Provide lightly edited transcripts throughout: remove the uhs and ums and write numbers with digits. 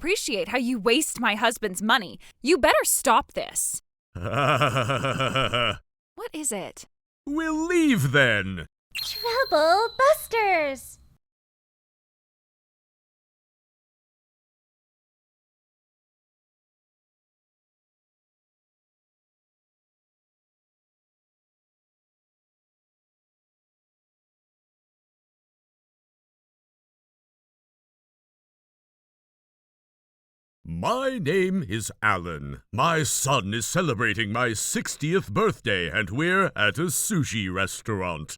appreciate how you waste my husband's money. You better stop this. What is it? We'll leave then. Trouble Busters! My name is Alan. My son is celebrating my 60th birthday, and we're at a sushi restaurant.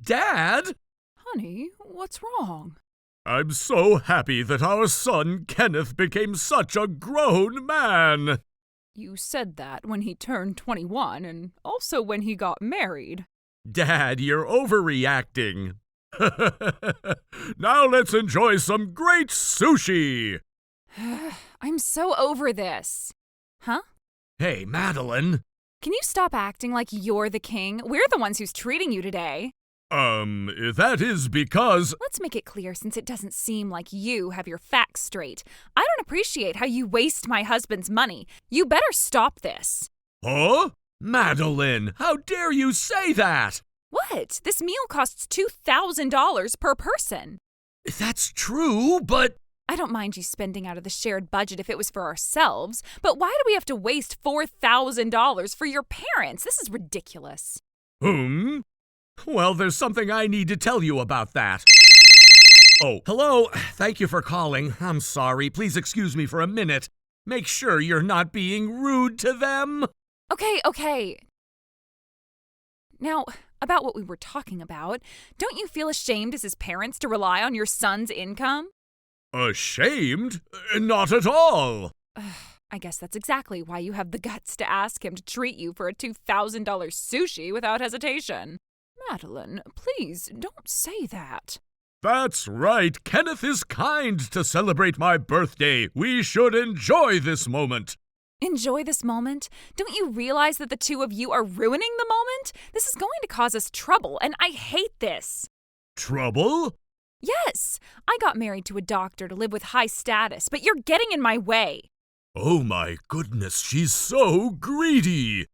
Dad? Honey, what's wrong? I'm so happy that our son Kenneth became such a grown man. You said that when he turned 21 and also when he got married. Dad, you're overreacting. Now let's enjoy some great sushi! I'm so over this. Huh? Hey, Madeline. Can you stop acting like you're the king? We're the ones who's treating you today. That is because… Let's make it clear since it doesn't seem like you have your facts straight. I don't appreciate how you waste my husband's money. You better stop this. Huh? Madeline, how dare you say that? What? This meal costs $2,000 per person. That's true, but… I don't mind you spending out of the shared budget if it was for ourselves, but why do we have to waste $4,000 for your parents? This is ridiculous. Well, there's something I need to tell you about that. Oh, hello. Thank you for calling. I'm sorry. Please excuse me for a minute. Make sure you're not being rude to them. Okay. Now, about what we were talking about, don't you feel ashamed as his parents to rely on your son's income? Ashamed? Not at all. I guess that's exactly why you have the guts to ask him to treat you for a $2,000 sushi without hesitation. Madeline, please don't say that. That's right. Kenneth is kind to celebrate my birthday. We should enjoy this moment. Enjoy this moment? Don't you realize that the two of you are ruining the moment? This is going to cause us trouble, and I hate this. Trouble? Yes. I got married to a doctor to live with high status, but you're getting in my way. Oh my goodness, she's so greedy.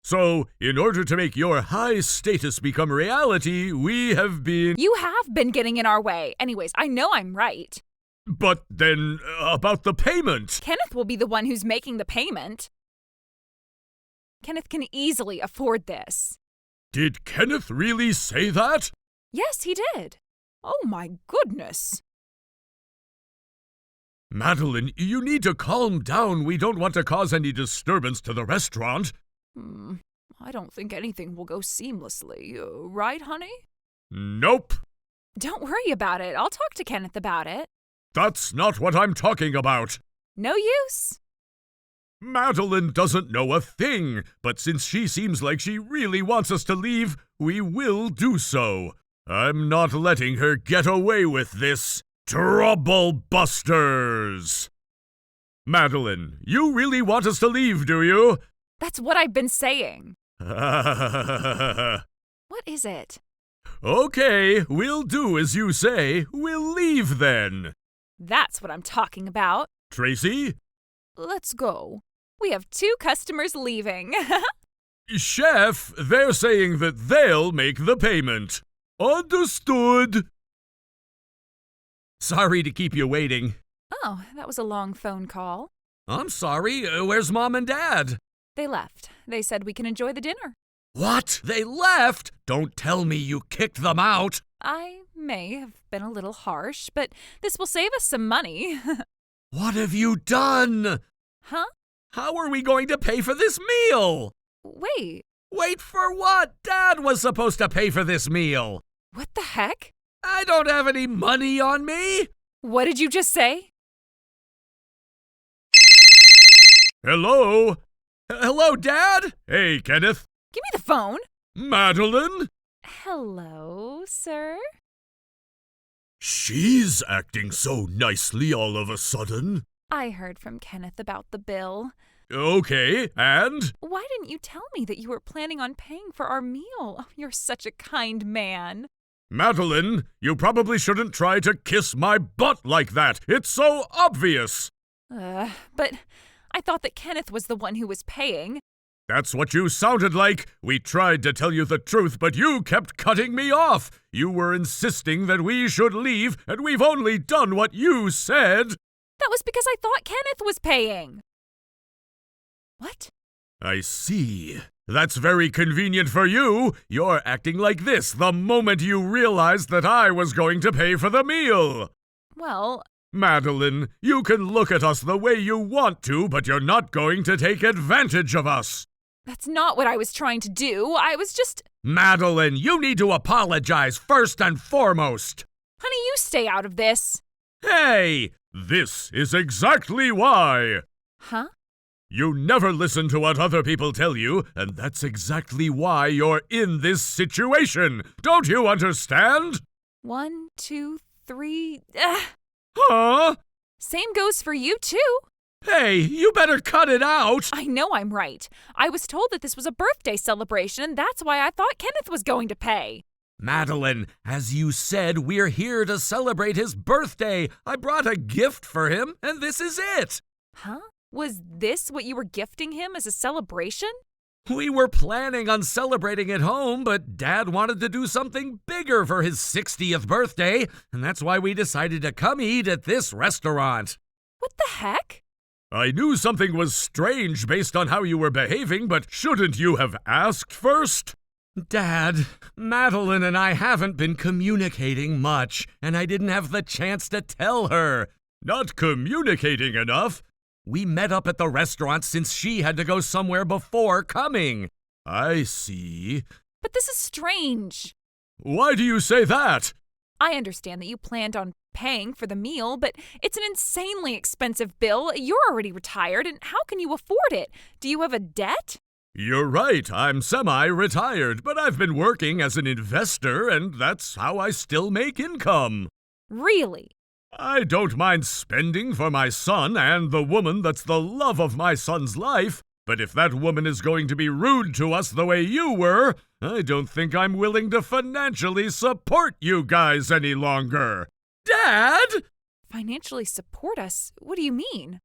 So, in order to make your high status become reality, we have been… You have been getting in our way. Anyways, I know I'm right. But then, about the payment. Kenneth will be the one who's making the payment. Kenneth can easily afford this. Did Kenneth really say that? Yes, he did. Oh my goodness. Madeline, you need to calm down. We don't want to cause any disturbance to the restaurant. I don't think anything will go seamlessly, right, honey? Nope. Don't worry about it. I'll talk to Kenneth about it. That's not what I'm talking about. No use. Madeline doesn't know a thing, but since she seems like she really wants us to leave, we will do so. I'm not letting her get away with this. Trouble Busters! Madeline, you really want us to leave, do you? That's what I've been saying. What is it? Okay, we'll do as you say. We'll leave then. That's what I'm talking about. Tracy? Let's go. We have 2 customers leaving. Chef, they're saying that they'll make the payment. Understood. Sorry to keep you waiting. Oh, that was a long phone call. I'm sorry. Where's Mom and Dad? They left. They said we can enjoy the dinner. What? They left? Don't tell me you kicked them out. I may have been a little harsh, but this will save us some money. What have you done? Huh? How are we going to pay for this meal? Wait. Wait for what? Dad was supposed to pay for this meal. What the heck? I don't have any money on me. What did you just say? Hello? Hello, Dad? Hey, Kenneth. Give me the phone. Madeline? Hello, sir? She's acting so nicely all of a sudden. I heard from Kenneth about the bill. Okay, and? Why didn't you tell me that you were planning on paying for our meal? You're such a kind man. Madeline, you probably shouldn't try to kiss my butt like that. It's so obvious. But I thought that Kenneth was the one who was paying. That's what you sounded like. We tried to tell you the truth, but you kept cutting me off. You were insisting that we should leave, and we've only done what you said. That was because I thought Kenneth was paying. What? I see. That's very convenient for you. You're acting like this the moment you realized that I was going to pay for the meal. Well, Madeline, you can look at us the way you want to, but you're not going to take advantage of us. that's not what I was trying to do. I was just... Madeline, you need to apologize first and foremost. Honey, you stay out of this. Hey, this is exactly why. Huh? You never listen to what other people tell you, and that's exactly why you're in this situation. Don't you understand? 1, 2, 3... Huh? Same goes for you, too. Hey, you better cut it out. I know I'm right. I was told that this was a birthday celebration, and that's why I thought Kenneth was going to pay. Madeline, as you said, we're here to celebrate his birthday. I brought a gift for him, and this is it. Huh? Was this what you were gifting him as a celebration? We were planning on celebrating at home, but Dad wanted to do something bigger for his 60th birthday, and that's why we decided to come eat at this restaurant. What the heck? I knew something was strange based on how you were behaving, but shouldn't you have asked first? Dad, Madeline and I haven't been communicating much, and I didn't have the chance to tell her. Not communicating enough? We met up at the restaurant since she had to go somewhere before coming. I see. But this is strange. Why do you say that? I understand that you planned on paying for the meal, but it's an insanely expensive bill. You're already retired, and how can you afford it? Do you have a debt? You're right, I'm semi-retired, but I've been working as an investor, and that's how I still make income. Really? I don't mind spending for my son and the woman that's the love of my son's life, but if that woman is going to be rude to us the way you were, I don't think I'm willing to financially support you guys any longer. Dad! Financially support us? What do you mean?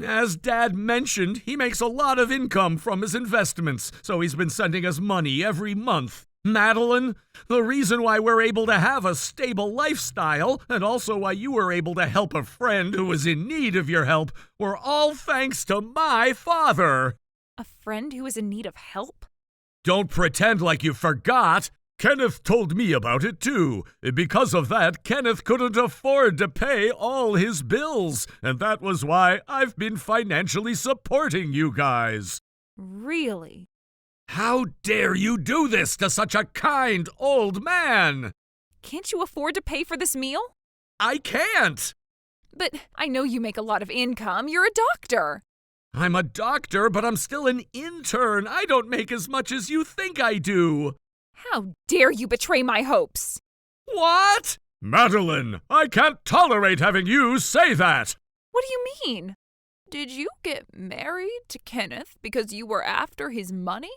As Dad mentioned, he makes a lot of income from his investments, so he's been sending us money every month. Madeline, the reason why we're able to have a stable lifestyle, and also why you were able to help a friend who was in need of your help, were all thanks to my father. A friend who is in need of help? Don't pretend like you forgot. Kenneth told me about it too. Because of that, Kenneth couldn't afford to pay all his bills, and that was why I've been financially supporting you guys. Really? How dare you do this to such a kind old man? Can't you afford to pay for this meal? I can't. But I know you make a lot of income. You're a doctor. I'm a doctor, but I'm still an intern. I don't make as much as you think I do. How dare you betray my hopes? What? Madeline, I can't tolerate having you say that. What do you mean? Did you get married to Kenneth because you were after his money?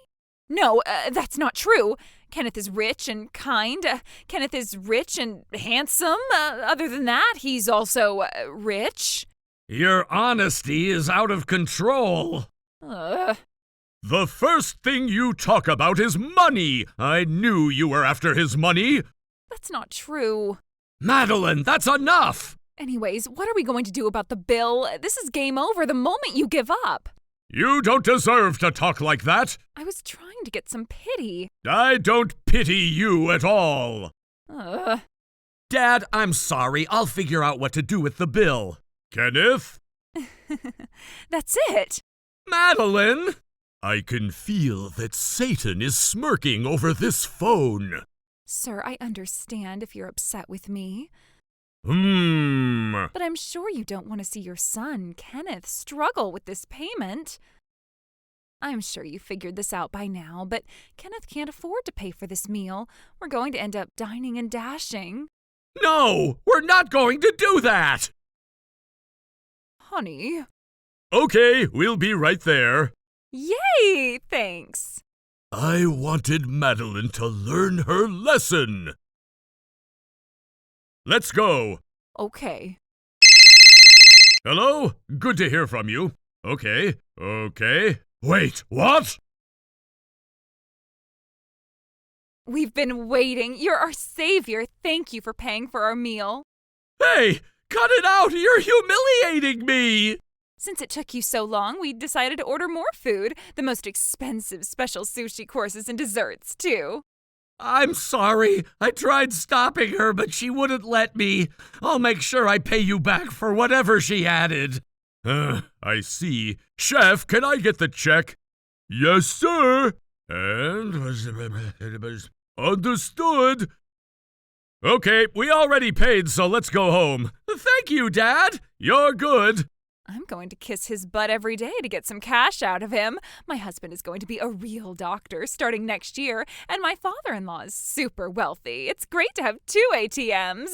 No, that's not true. Kenneth is rich and kind. Kenneth is rich and handsome. Other than that, he's also rich. Your honesty is out of control. The first thing you talk about is money. I knew you were after his money. That's not true. Madeline, that's enough. Anyways, what are we going to do about the bill? This is game over the moment you give up. You don't deserve to talk like that. I was trying to get some pity. I don't pity you at all. Ugh. Dad, I'm sorry. I'll figure out what to do with the bill. Kenneth? That's it. Madeline? I can feel that Satan is smirking over this phone. Sir, I understand if you're upset with me. But I'm sure you don't want to see your son, Kenneth, struggle with this payment. I'm sure you figured this out by now, but Kenneth can't afford to pay for this meal. We're going to end up dining and dashing. No, we're not going to do that! Honey. Okay, we'll be right there. Yay, thanks. I wanted Madeline to learn her lesson. Let's go. Okay. Hello? Good to hear from you. Okay. Wait, what? We've been waiting. You're our savior. Thank you for paying for our meal. Hey, cut it out! You're humiliating me! Since it took you so long, we decided to order more food. The most expensive special sushi courses and desserts, too. I'm sorry. I tried stopping her, but she wouldn't let me. I'll make sure I pay you back for whatever she added. I see. Chef, can I get the check? Yes, sir. And understood. Okay, we already paid, so let's go home. Thank you, Dad. You're good. I'm going to kiss his butt every day to get some cash out of him. My husband is going to be a real doctor starting next year, and my father-in-law is super wealthy. It's great to have 2 ATMs.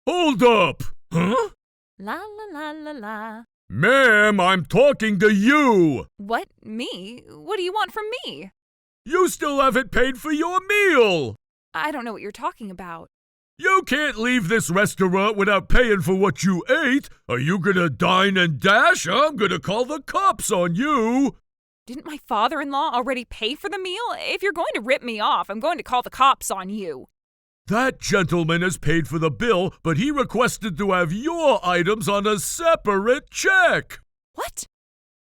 Hold up. Huh? La la la la la. Ma'am, I'm talking to you. What? Me? What do you want from me? You still haven't paid for your meal. I don't know what you're talking about. You can't leave this restaurant without paying for what you ate. Are you gonna dine and dash? I'm gonna call the cops on you. Didn't my father-in-law already pay for the meal? If you're going to rip me off, I'm going to call the cops on you. That gentleman has paid for the bill, but he requested to have your items on a separate check. What?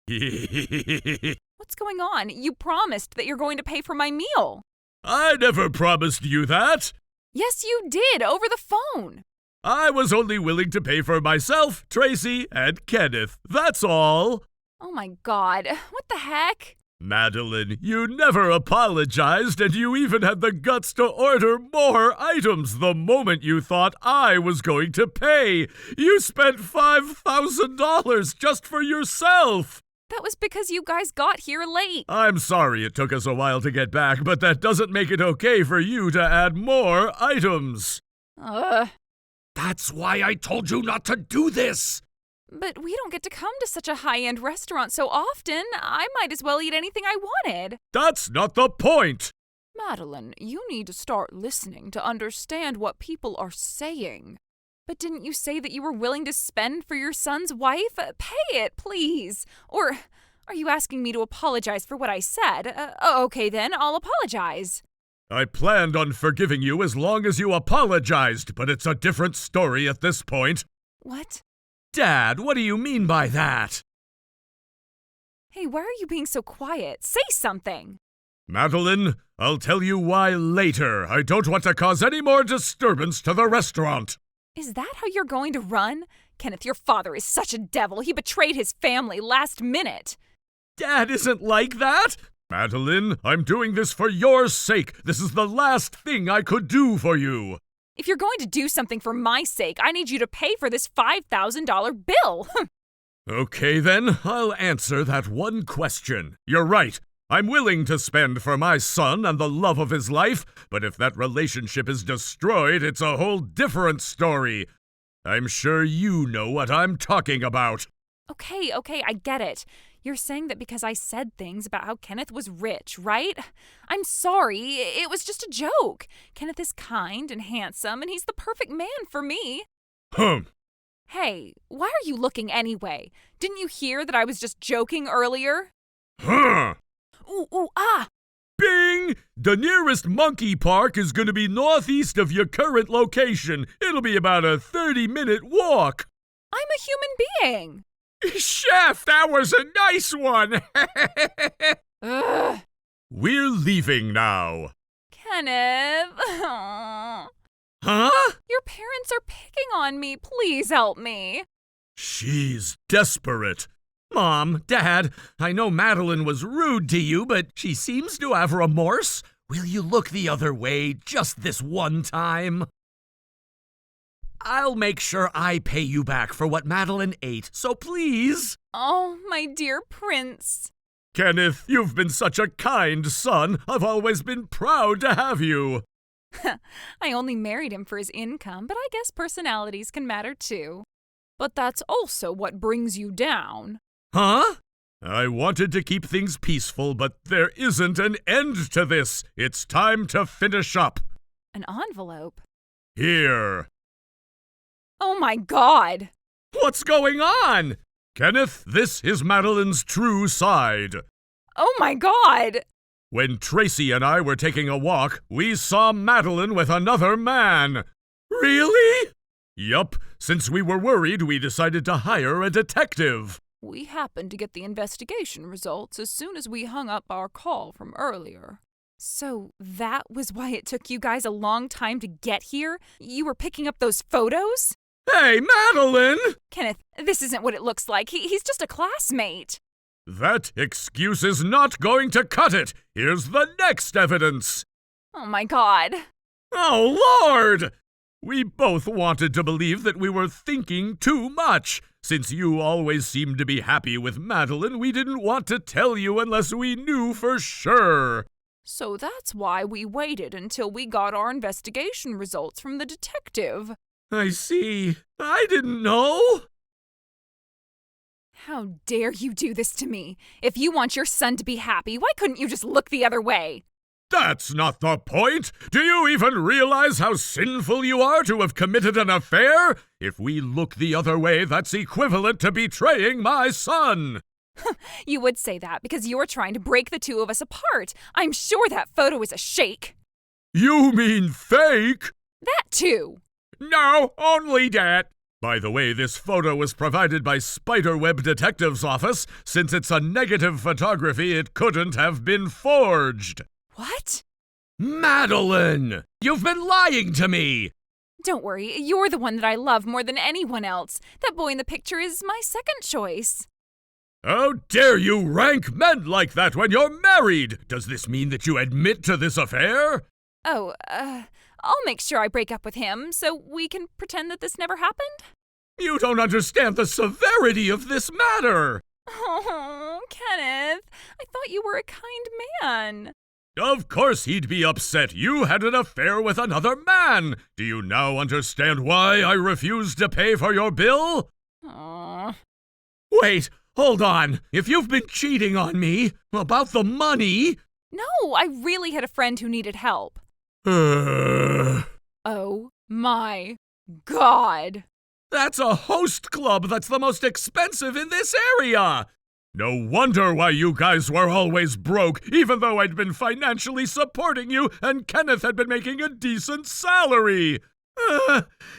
What's going on? You promised that you're going to pay for my meal. I never promised you that. Yes, you did, over the phone. I was only willing to pay for myself, Tracy, and Kenneth. That's all. Oh my God, what the heck? Madeline, you never apologized, and you even had the guts to order more items the moment you thought I was going to pay. You spent $5,000 just for yourself. That was because you guys got here late. I'm sorry it took us a while to get back, but that doesn't make it okay for you to add more items. That's why I told you not to do this. But we don't get to come to such a high-end restaurant so often. I might as well eat anything I wanted. That's not the point. Madeline, you need to start listening to understand what people are saying. But didn't you say that you were willing to spend for your son's wife? Pay it, please. Or are you asking me to apologize for what I said? Okay then, I'll apologize. I planned on forgiving you as long as you apologized, but it's a different story at this point. What? Dad, what do you mean by that? Hey, why are you being so quiet? Say something. Madeline, I'll tell you why later. I don't want to cause any more disturbance to the restaurant. Is that how you're going to run? Kenneth, your father is such a devil. He betrayed his family last minute. Dad isn't like that. Madeline, I'm doing this for your sake. This is the last thing I could do for you. If you're going to do something for my sake, I need you to pay for this $5,000 bill. Okay then, I'll answer that one question. You're right. I'm willing to spend for my son and the love of his life, but if that relationship is destroyed, it's a whole different story. I'm sure you know what I'm talking about. Okay, I get it. You're saying that because I said things about how Kenneth was rich, right? I'm sorry, it was just a joke. Kenneth is kind and handsome, and he's the perfect man for me. Hey, why are you looking anyway? Didn't you hear that I was just joking earlier? Ooh, ah! Bing! The nearest monkey park is going to be northeast of your current location. It'll be about a 30-minute walk. I'm a human being. Chef, that was a nice one. Ugh. We're leaving now. Kenneth. Huh? Your parents are picking on me. Please help me. She's desperate. Mom, Dad, I know Madeline was rude to you, but she seems to have remorse. Will you look the other way just this one time? I'll make sure I pay you back for what Madeline ate, so please. Oh, my dear prince. Kenneth, you've been such a kind son. I've always been proud to have you. I only married him for his income, but I guess personalities can matter too. But that's also what brings you down. Huh? I wanted to keep things peaceful, but there isn't an end to this. It's time to finish up. An envelope? Here. Oh my God! What's going on? Kenneth, this is Madeline's true side. Oh my God! When Tracy and I were taking a walk, we saw Madeline with another man. Really? Yup. Since we were worried, we decided to hire a detective. We happened to get the investigation results as soon as we hung up our call from earlier. So that was why it took you guys a long time to get here? You were picking up those photos? Hey, Madeline! Kenneth, this isn't what it looks like. He's just a classmate. That excuse is not going to cut it. Here's the next evidence. Oh my God. Oh, Lord! We both wanted to believe that we were thinking too much. Since you always seemed to be happy with Madeline, we didn't want to tell you unless we knew for sure. So that's why we waited until we got our investigation results from the detective. I see. I didn't know. How dare you do this to me? If you want your son to be happy, why couldn't you just look the other way? That's not the point. Do you even realize how sinful you are to have committed an affair? If we look the other way, that's equivalent to betraying my son. You would say that because you're trying to break the two of us apart. I'm sure that photo is a shake. You mean fake? That too. No, only that. By the way, this photo was provided by Spiderweb Detective's Office. Since it's a negative photography, it couldn't have been forged. What? Madeline! You've been lying to me! Don't worry, you're the one that I love more than anyone else. That boy in the picture is my second choice. How dare you rank men like that when you're married? Does this mean that you admit to this affair? Oh, I'll make sure I break up with him so we can pretend that this never happened. You don't understand the severity of this matter. Oh, Kenneth, I thought you were a kind man. Of course he'd be upset. You had an affair with another man. Do you now understand why I refused to pay for your bill? Aww. Wait, hold on. If you've been cheating on me about the money... No, I really had a friend who needed help. Oh my God. That's a host club that's the most expensive in this area. No wonder why you guys were always broke, even though I'd been financially supporting you and Kenneth had been making a decent salary.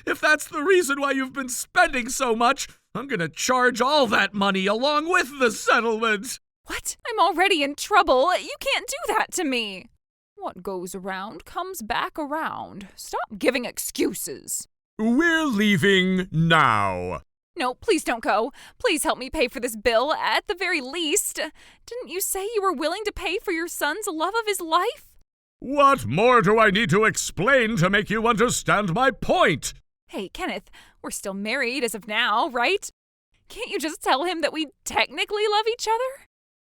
If that's the reason why you've been spending so much, I'm gonna charge all that money along with the settlement. What? I'm already in trouble. You can't do that to me. What goes around comes back around. Stop giving excuses. We're leaving now. No, please don't go. Please help me pay for this bill, at the very least. Didn't you say you were willing to pay for your son's love of his life? What more do I need to explain to make you understand my point? Hey, Kenneth, we're still married as of now, right? Can't you just tell him that we technically love each other?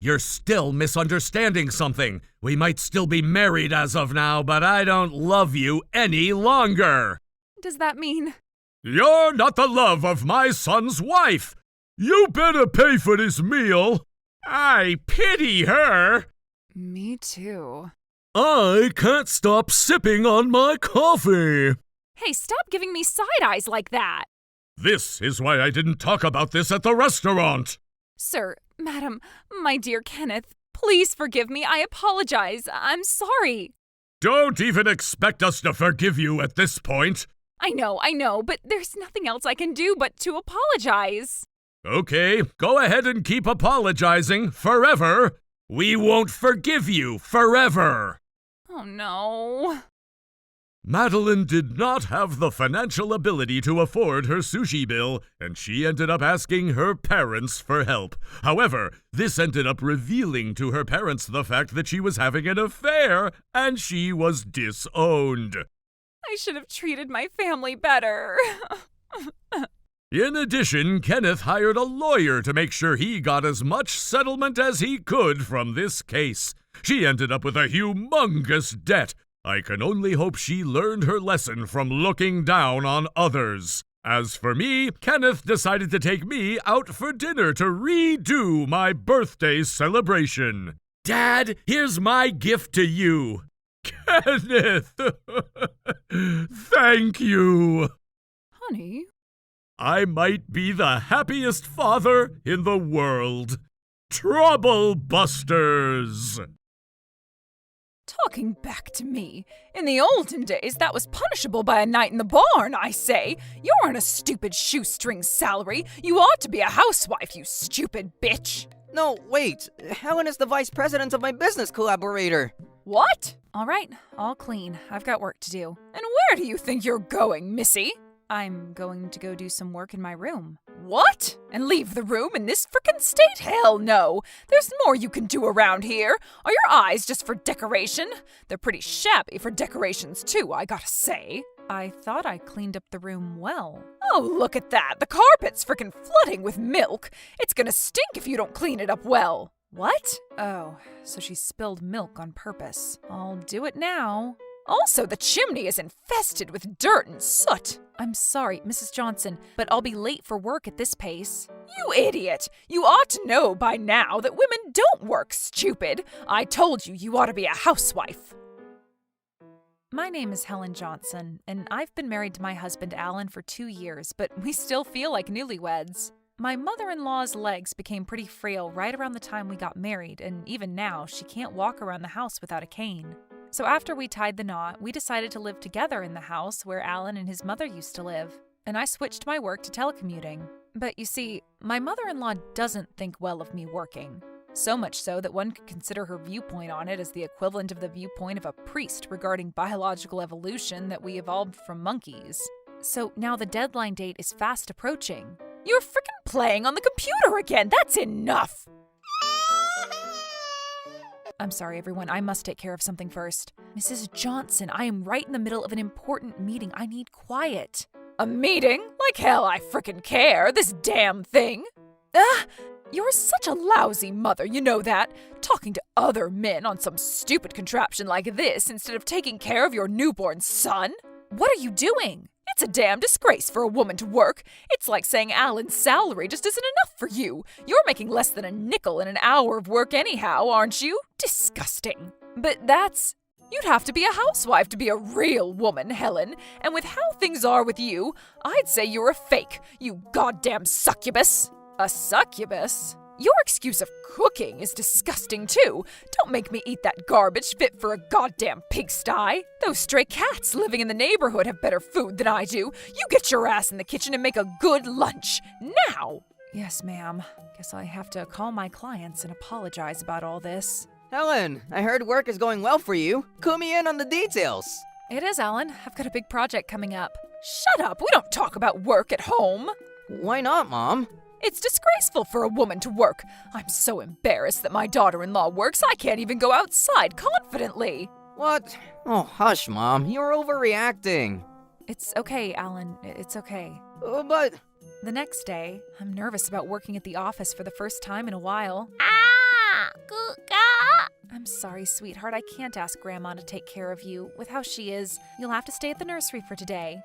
You're still misunderstanding something. We might still be married as of now, but I don't love you any longer. Does that mean... You're not the love of my son's wife. You better pay for this meal. I pity her. Me too. I can't stop sipping on my coffee. Hey, stop giving me side eyes like that. This is why I didn't talk about this at the restaurant. Sir, madam, my dear Kenneth, please forgive me. I apologize. I'm sorry. Don't even expect us to forgive you at this point. I know, but there's nothing else I can do but to apologize. Okay, go ahead and keep apologizing forever. We won't forgive you forever. Oh no. Madeline did not have the financial ability to afford her sushi bill, and she ended up asking her parents for help. However, this ended up revealing to her parents the fact that she was having an affair, and she was disowned. I should have treated my family better. In addition, Kenneth hired a lawyer to make sure he got as much settlement as he could from this case. She ended up with a humongous debt. I can only hope she learned her lesson from looking down on others. As for me, Kenneth decided to take me out for dinner to redo my birthday celebration. Dad, here's my gift to you. Kenneth! Thank you. Honey, I might be the happiest father in the world. Trouble busters! Talking back to me. In the olden days, that was punishable by a night in the barn, I say. You're on a stupid shoestring salary. You ought to be a housewife, you stupid bitch. No, wait. Helen is the vice president of my business collaborator. What? All right, all clean. I've got work to do. And where do you think you're going, Missy? I'm going to go do some work in my room. What? And leave the room in this frickin' state? Hell no. There's more you can do around here. Are your eyes just for decoration? They're pretty shabby for decorations too, I gotta say. I thought I cleaned up the room well. Oh, look at that. The carpet's frickin' flooding with milk. It's gonna stink if you don't clean it up well. What? Oh, so she spilled milk on purpose. I'll do it now. Also, the chimney is infested with dirt and soot. I'm sorry, Mrs. Johnson, but I'll be late for work at this pace. You idiot! You ought to know by now that women don't work, stupid. I told you you ought to be a housewife. My name is Helen Johnson, and I've been married to my husband Alan for 2 years, but we still feel like newlyweds. My mother-in-law's legs became pretty frail right around the time we got married, and even now, she can't walk around the house without a cane. So after we tied the knot, we decided to live together in the house where Alan and his mother used to live, and I switched my work to telecommuting. But you see, my mother-in-law doesn't think well of me working. So much so that one could consider her viewpoint on it as the equivalent of the viewpoint of a priest regarding biological evolution that we evolved from monkeys. So now the deadline date is fast approaching. You're frickin' playing on the computer again! That's enough! I'm sorry, everyone. I must take care of something first. Mrs. Johnson, I am right in the middle of an important meeting. I need quiet. A meeting? Like hell I frickin' care. This damn thing. You're such a lousy mother, you know that. Talking to other men on some stupid contraption like this instead of taking care of your newborn son. What are you doing? It's a damn disgrace for a woman to work. It's like saying Alan's salary just isn't enough for you. You're making less than a nickel in an hour of work anyhow, aren't you? Disgusting. But you'd have to be a housewife to be a real woman, Helen. And with how things are with you, I'd say you're a fake, you goddamn succubus. A succubus? Your excuse of cooking is disgusting too. Don't make me eat that garbage fit for a goddamn pigsty. Those stray cats living in the neighborhood have better food than I do. You get your ass in the kitchen and make a good lunch. Now! Yes, ma'am. Guess I have to call my clients and apologize about all this. Helen, I heard work is going well for you. Clue me in on the details. It is, Alan. I've got a big project coming up. Shut up! We don't talk about work at home. Why not, Mom? It's disgraceful for a woman to work. I'm so embarrassed that my daughter-in-law works, I can't even go outside confidently. What? Oh, hush, Mom. You're overreacting. It's okay, Alan. It's okay. But... The next day, I'm nervous about working at the office for the first time in a while. I'm sorry, sweetheart. I can't ask Grandma to take care of you. With how she is, you'll have to stay at the nursery for today.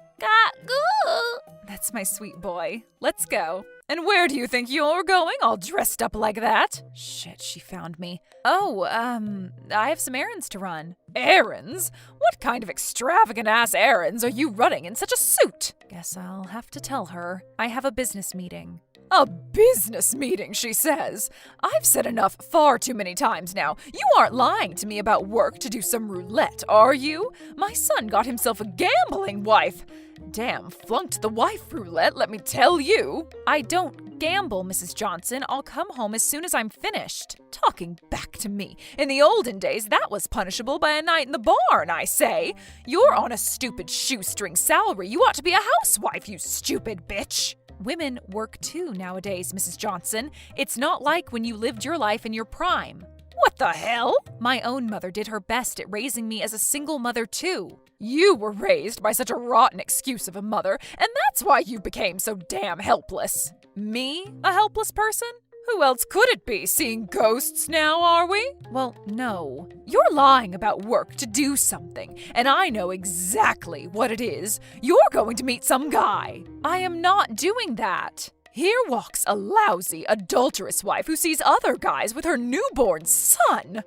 That's my sweet boy. Let's go. And where do you think you're going, all dressed up like that? Shit, she found me. Oh, I have some errands to run. Errands? What kind of extravagant-ass errands are you running in such a suit? Guess I'll have to tell her. I have a business meeting. A business meeting, she says. I've said enough far too many times now. You aren't lying to me about work to do some roulette, are you? My son got himself a gambling wife. Damn, flunked the wife roulette, let me tell you. I don't gamble, Mrs. Johnson. I'll come home as soon as I'm finished. Talking back to me. In the olden days, that was punishable by a night in the barn, I say. You're on a stupid shoestring salary. You ought to be a housewife, you stupid bitch. Women work too nowadays, Mrs. Johnson. It's not like when you lived your life in your prime. What the hell? My own mother did her best at raising me as a single mother too. You were raised by such a rotten excuse of a mother, and that's why you became so damn helpless. Me? A helpless person? Who else could it be? Seeing ghosts now, are we? Well, no. You're lying about work to do something, and I know exactly what it is. You're going to meet some guy. I am not doing that. Here walks a lousy, adulterous wife who sees other guys with her newborn son.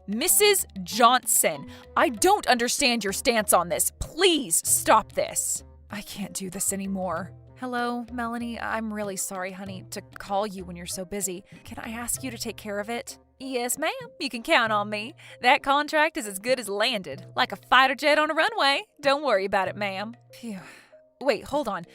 Mrs. Johnson, I don't understand your stance on this. Please stop this. I can't do this anymore. Hello, Melanie. I'm really sorry, honey, to call you when you're so busy. Can I ask you to take care of it? Yes, ma'am. You can count on me. That contract is as good as landed, like a fighter jet on a runway. Don't worry about it, ma'am. Phew. Wait, hold on.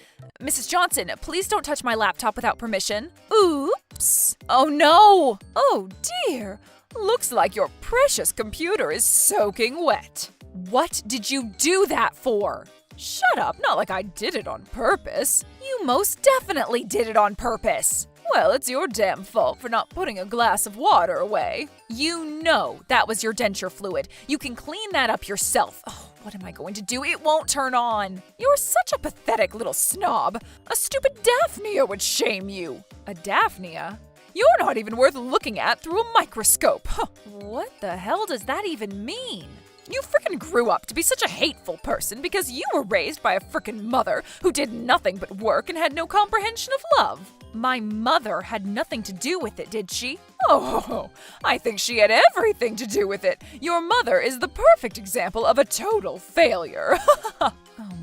Mrs. Johnson, please don't touch my laptop without permission. Oops. Oh, no. Oh, dear. Looks like your precious computer is soaking wet. What did you do that for? Shut up, not like I did it on purpose. You most definitely did it on purpose. Well, it's your damn fault for not putting a glass of water away. You know that was your denture fluid. You can clean that up yourself. Oh, what am I going to do? It won't turn on. You're such a pathetic little snob. A stupid Daphnia would shame you. A Daphnia? You're not even worth looking at through a microscope. What the hell does that even mean? You frickin' grew up to be such a hateful person because you were raised by a frickin' mother who did nothing but work and had no comprehension of love. My mother had nothing to do with it, did she? Oh, I think she had everything to do with it. Your mother is the perfect example of a total failure. Oh,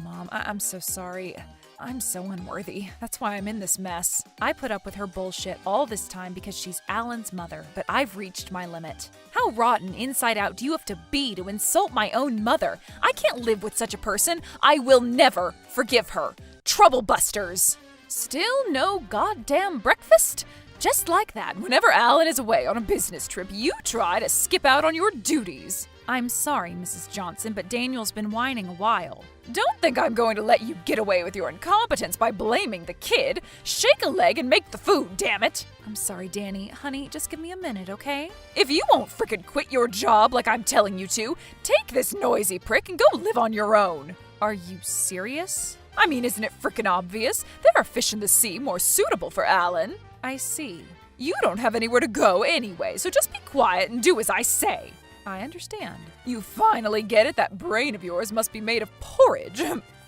Mom, I'm so sorry. I'm so unworthy. That's why I'm in this mess. I put up with her bullshit all this time because she's Alan's mother, but I've reached my limit. How rotten inside out do you have to be to insult my own mother? I can't live with such a person. I will never forgive her. Trouble busters. Still no goddamn breakfast? Just like that, whenever Alan is away on a business trip, you try to skip out on your duties. I'm sorry, Mrs. Johnson, but Daniel's been whining a while. Don't think I'm going to let you get away with your incompetence by blaming the kid. Shake a leg and make the food, damn it. I'm sorry, Danny. Honey, just give me a minute, okay? If you won't frickin' quit your job like I'm telling you to, take this noisy prick and go live on your own. Are you serious? I mean, isn't it frickin' obvious? There are fish in the sea more suitable for Alan. I see. You don't have anywhere to go anyway, so just be quiet and do as I say. I understand. You finally get it? That brain of yours must be made of porridge.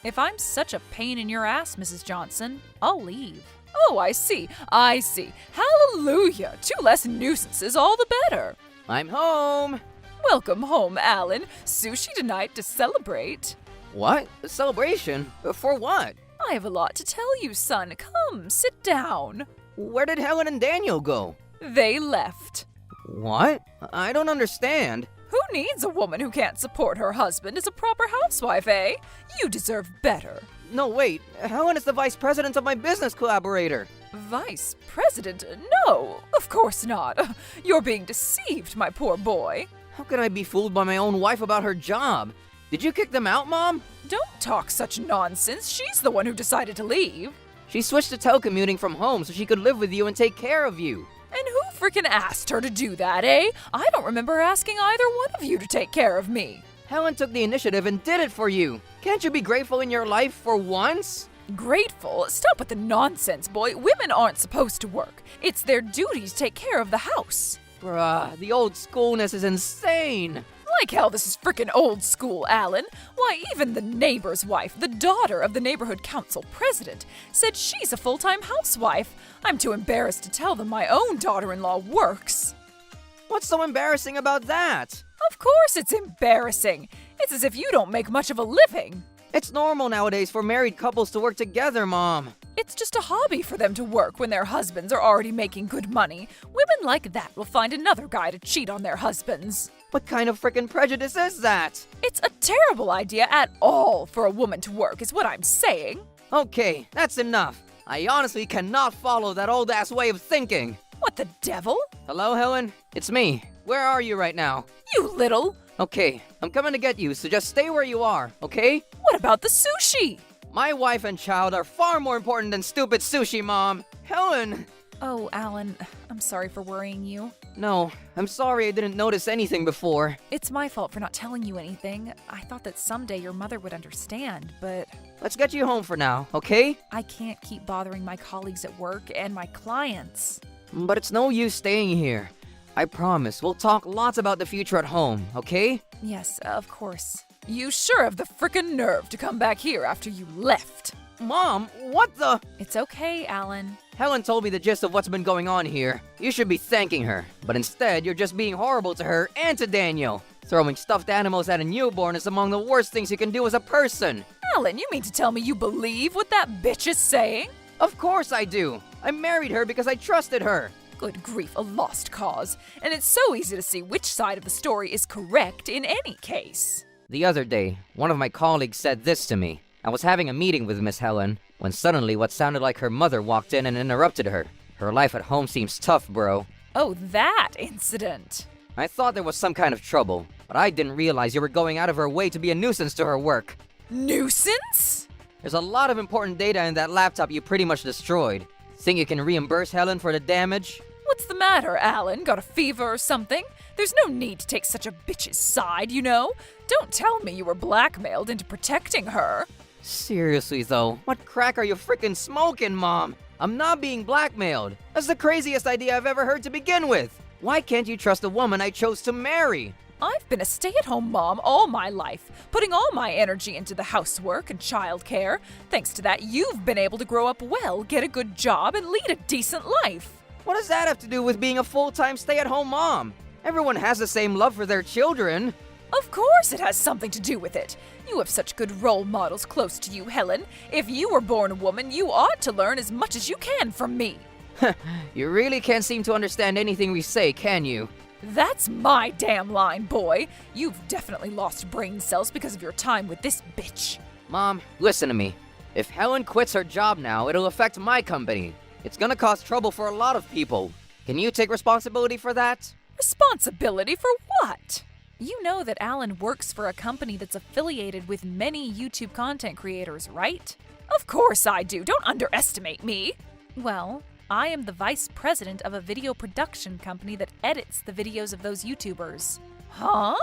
If I'm such a pain in your ass, Mrs. Johnson, I'll leave. Oh, I see. Hallelujah. 2 less nuisances, all the better. I'm home. Welcome home, Alan. Sushi tonight to celebrate. What? A celebration? For what? I have a lot to tell you, son. Come, sit down. Where did Helen and Daniel go? They left. What? I don't understand. Who needs a woman who can't support her husband as a proper housewife, eh? You deserve better. No, wait. Helen is the vice president of my business collaborator. Vice president? No, of course not. You're being deceived, my poor boy. How can I be fooled by my own wife about her job? Did you kick them out, Mom? Don't talk such nonsense. She's the one who decided to leave. She switched to telecommuting from home so she could live with you and take care of you. And who frickin' asked her to do that, eh? I don't remember asking either one of you to take care of me. Helen took the initiative and did it for you. Can't you be grateful in your life for once? Grateful? Stop with the nonsense, boy. Women aren't supposed to work. It's their duty to take care of the house. Bruh, the old schoolness is insane. Like hell this is frickin' old school, Alan. Why, even the neighbor's wife, the daughter of the neighborhood council president, said she's a full-time housewife. I'm too embarrassed to tell them my own daughter-in-law works. What's so embarrassing about that? Of course it's embarrassing. It's as if you don't make much of a living. It's normal nowadays for married couples to work together, Mom. It's just a hobby for them to work when their husbands are already making good money. Women like that will find another guy to cheat on their husbands. What kind of frickin' prejudice is that? It's a terrible idea at all for a woman to work, is what I'm saying. Okay, that's enough. I honestly cannot follow that old-ass way of thinking. What the devil? Hello, Helen? It's me. Where are you right now? You little... Okay, I'm coming to get you, so just stay where you are, okay? What about the sushi? My wife and child are far more important than stupid sushi, Mom. Helen! Oh, Alan, I'm sorry for worrying you. No, I'm sorry I didn't notice anything before. It's my fault for not telling you anything. I thought that someday your mother would understand, but... Let's get you home for now, okay? I can't keep bothering my colleagues at work and my clients. But it's no use staying here. I promise, we'll talk lots about the future at home, okay? Yes, of course. You sure have the frickin' nerve to come back here after you left. Mom, what the? It's okay, Alan. Helen told me the gist of what's been going on here. You should be thanking her. But instead, you're just being horrible to her and to Daniel. Throwing stuffed animals at a newborn is among the worst things you can do as a person. Alan, you mean to tell me you believe what that bitch is saying? Of course I do. I married her because I trusted her. Good grief, a lost cause. And it's so easy to see which side of the story is correct in any case. The other day, one of my colleagues said this to me. I was having a meeting with Miss Helen when suddenly what sounded like her mother walked in and interrupted her. Her life at home seems tough, bro. Oh, that incident. I thought there was some kind of trouble, but I didn't realize you were going out of her way to be a nuisance to her work. Nuisance? There's a lot of important data in that laptop you pretty much destroyed. Think you can reimburse Helen for the damage? What's the matter, Alan? Got a fever or something? There's no need to take such a bitch's side, you know? Don't tell me you were blackmailed into protecting her. Seriously though, what crack are you frickin' smoking, Mom? I'm not being blackmailed. That's the craziest idea I've ever heard to begin with. Why can't you trust the woman I chose to marry? I've been a stay-at-home mom all my life, putting all my energy into the housework and childcare. Thanks to that, you've been able to grow up well, get a good job, and lead a decent life. What does that have to do with being a full-time stay-at-home mom? Everyone has the same love for their children. Of course it has something to do with it. You have such good role models close to you, Helen. If you were born a woman, you ought to learn as much as you can from me. You really can't seem to understand anything we say, can you? That's my damn line, boy. You've definitely lost brain cells because of your time with this bitch. Mom, listen to me. If Helen quits her job now, it'll affect my company. It's gonna cause trouble for a lot of people. Can you take responsibility for that? Responsibility for what? You know that Alan works for a company that's affiliated with many YouTube content creators, right? Of course I do. Don't underestimate me. Well, I am the vice president of a video production company that edits the videos of those YouTubers. Huh?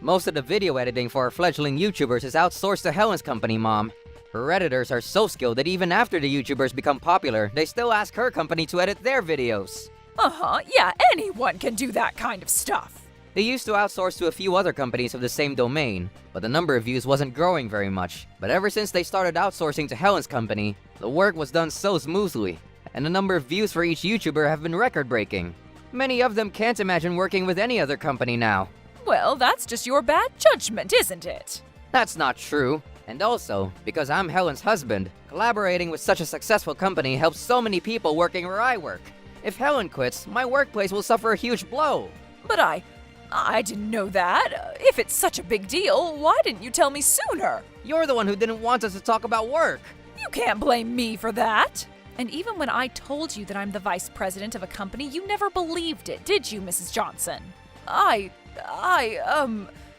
Most of the video editing for our fledgling YouTubers is outsourced to Helen's company, Mom. Her editors are so skilled that even after the YouTubers become popular, they still ask her company to edit their videos. Yeah, anyone can do that kind of stuff. They used to outsource to a few other companies of the same domain, but the number of views wasn't growing very much. But ever since they started outsourcing to Helen's company, the work was done so smoothly, and the number of views for each YouTuber have been record-breaking. Many of them can't imagine working with any other company now. Well, that's just your bad judgment, isn't it? That's not true. And also, because I'm Helen's husband, collaborating with such a successful company helps so many people working where I work. If Helen quits, my workplace will suffer a huge blow. But I didn't know that. If it's such a big deal, why didn't you tell me sooner? You're the one who didn't want us to talk about work. You can't blame me for that. And even when I told you that I'm the vice president of a company, you never believed it, did you, Mrs. Johnson?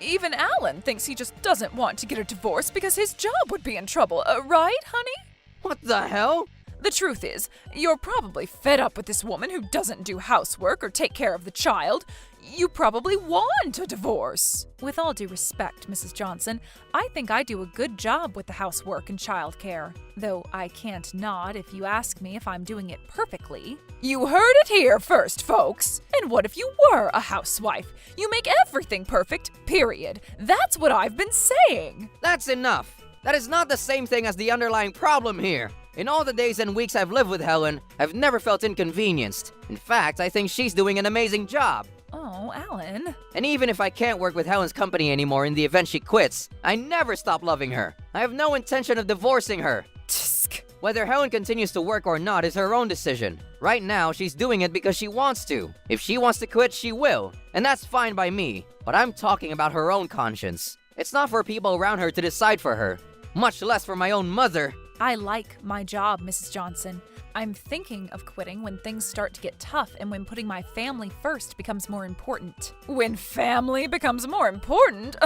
Even Alan thinks he just doesn't want to get a divorce because his job would be in trouble, right, honey? What the hell? The truth is, you're probably fed up with this woman who doesn't do housework or take care of the child. You probably want a divorce. With all due respect, Mrs. Johnson, I think I do a good job with the housework and childcare. Though I can't nod if you ask me if I'm doing it perfectly. You heard it here first, folks. And what if you were a housewife? You make everything perfect, period. That's what I've been saying. That's enough. That is not the same thing as the underlying problem here. In all the days and weeks I've lived with Helen, I've never felt inconvenienced. In fact, I think she's doing an amazing job. Oh, Alan. And even if I can't work with Helen's company anymore in the event she quits, I never stop loving her. I have no intention of divorcing her. Tsk. Whether Helen continues to work or not is her own decision. Right now, she's doing it because she wants to. If she wants to quit, she will. And that's fine by me. But I'm talking about her own conscience. It's not for people around her to decide for her. Much less for my own mother. I like my job, Mrs. Johnson. I'm thinking of quitting when things start to get tough and when putting my family first becomes more important. When family becomes more important?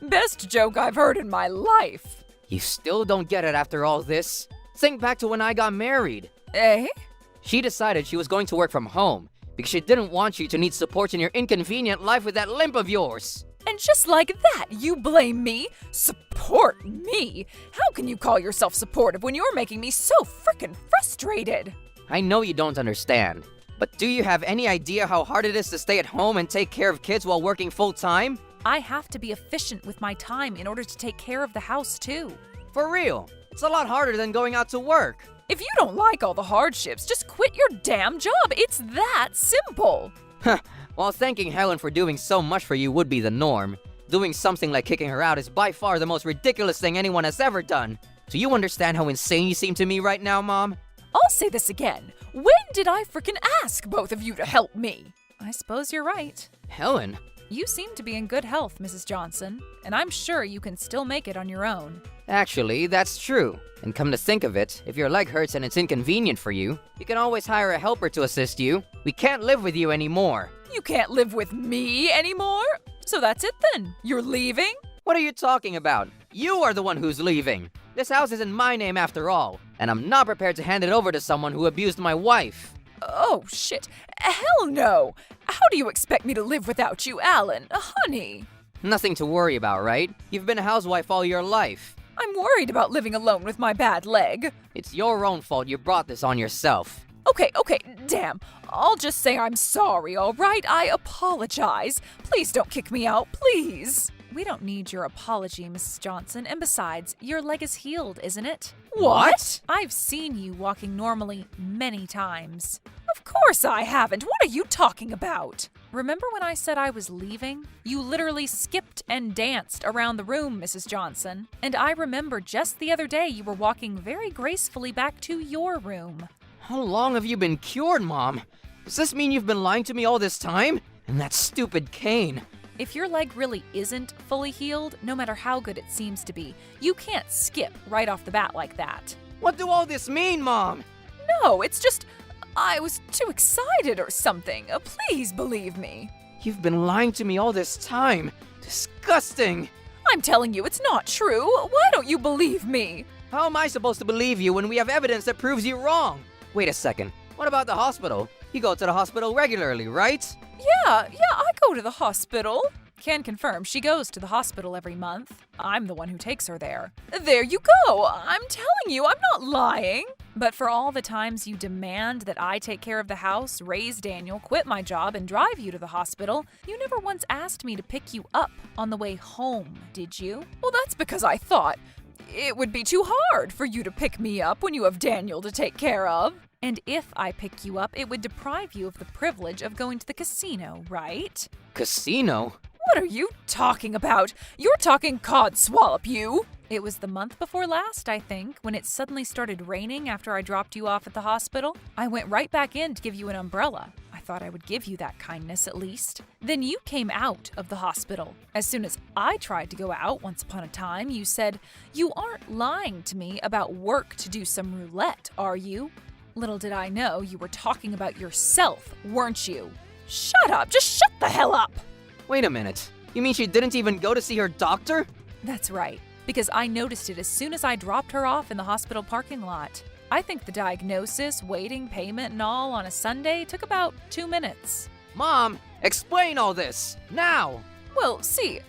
Best joke I've heard in my life. You still don't get it after all this? Think back to when I got married. Eh? She decided she was going to work from home because she didn't want you to need support in your inconvenient life with that limp of yours. And just like that, you blame me? Support me? How can you call yourself supportive when you're making me so frickin' frustrated? I know you don't understand, but do you have any idea how hard it is to stay at home and take care of kids while working full-time? I have to be efficient with my time in order to take care of the house, too. For real, it's a lot harder than going out to work. If you don't like all the hardships, just quit your damn job. It's that simple. While thanking Helen for doing so much for you would be the norm, Doing something like kicking her out is by far the most ridiculous thing anyone has ever done. Do you understand how insane you seem to me right now, Mom? I'll say this again. When did I frickin' ask both of you to help me? I suppose you're right. Helen? You seem to be in good health, Mrs. Johnson, and I'm sure you can still make it on your own. Actually, that's true. And come to think of it, if your leg hurts and it's inconvenient for you, you can always hire a helper to assist you. We can't live with you anymore. You can't live with me anymore? So that's it then. You're leaving? What are you talking about? You are the one who's leaving. This house is in my name after all, and I'm not prepared to hand it over to someone who abused my wife. Oh, shit. Hell no. How do you expect me to live without you, Alan? Honey. Nothing to worry about, right? You've been a housewife all your life. I'm worried about living alone with my bad leg. It's your own fault you brought this on yourself. Okay, damn. I'll just say I'm sorry, all right? I apologize. Please don't kick me out, please. We don't need your apology, Mrs. Johnson, and besides, your leg is healed, isn't it? What? I've seen you walking normally many times. Of course I haven't. What are you talking about? Remember when I said I was leaving? You literally skipped and danced around the room, Mrs. Johnson. And I remember just the other day you were walking very gracefully back to your room. How long have you been cured, Mom? Does this mean you've been lying to me all this time? And that stupid cane. If your leg really isn't fully healed, no matter how good it seems to be, you can't skip right off the bat like that. What do all this mean, Mom? No, it's just, I was too excited or something. Please believe me. You've been lying to me all this time. Disgusting. I'm telling you, it's not true. Why don't you believe me? How am I supposed to believe you when we have evidence that proves you wrong? Wait a second. What about the hospital? You go to the hospital regularly, right? Yeah, I go to the hospital. Can confirm she goes to the hospital every month. I'm the one who takes her there. There you go. I'm telling you, I'm not lying. But for all the times you demand that I take care of the house, raise Daniel, quit my job, and drive you to the hospital, you never once asked me to pick you up on the way home, did you? Well, that's because I thought it would be too hard for you to pick me up when you have Daniel to take care of. And if I pick you up, it would deprive you of the privilege of going to the casino, right? Casino? What are you talking about? You're talking codswallop, you! It was the month before last, I think, when it suddenly started raining after I dropped you off at the hospital. I went right back in to give you an umbrella. I thought I would give you that kindness at least. Then you came out of the hospital. As soon as I tried to go out once upon a time, you said, "You aren't lying to me about work to do some roulette, are you?" Little did I know you were talking about yourself, weren't you? Shut up! Just shut the hell up! Wait a minute. You mean she didn't even go to see her doctor? That's right, because I noticed it as soon as I dropped her off in the hospital parking lot. I think the diagnosis, waiting, payment, and all on a Sunday took about 2 minutes. Mom, explain all this, now! Well, see,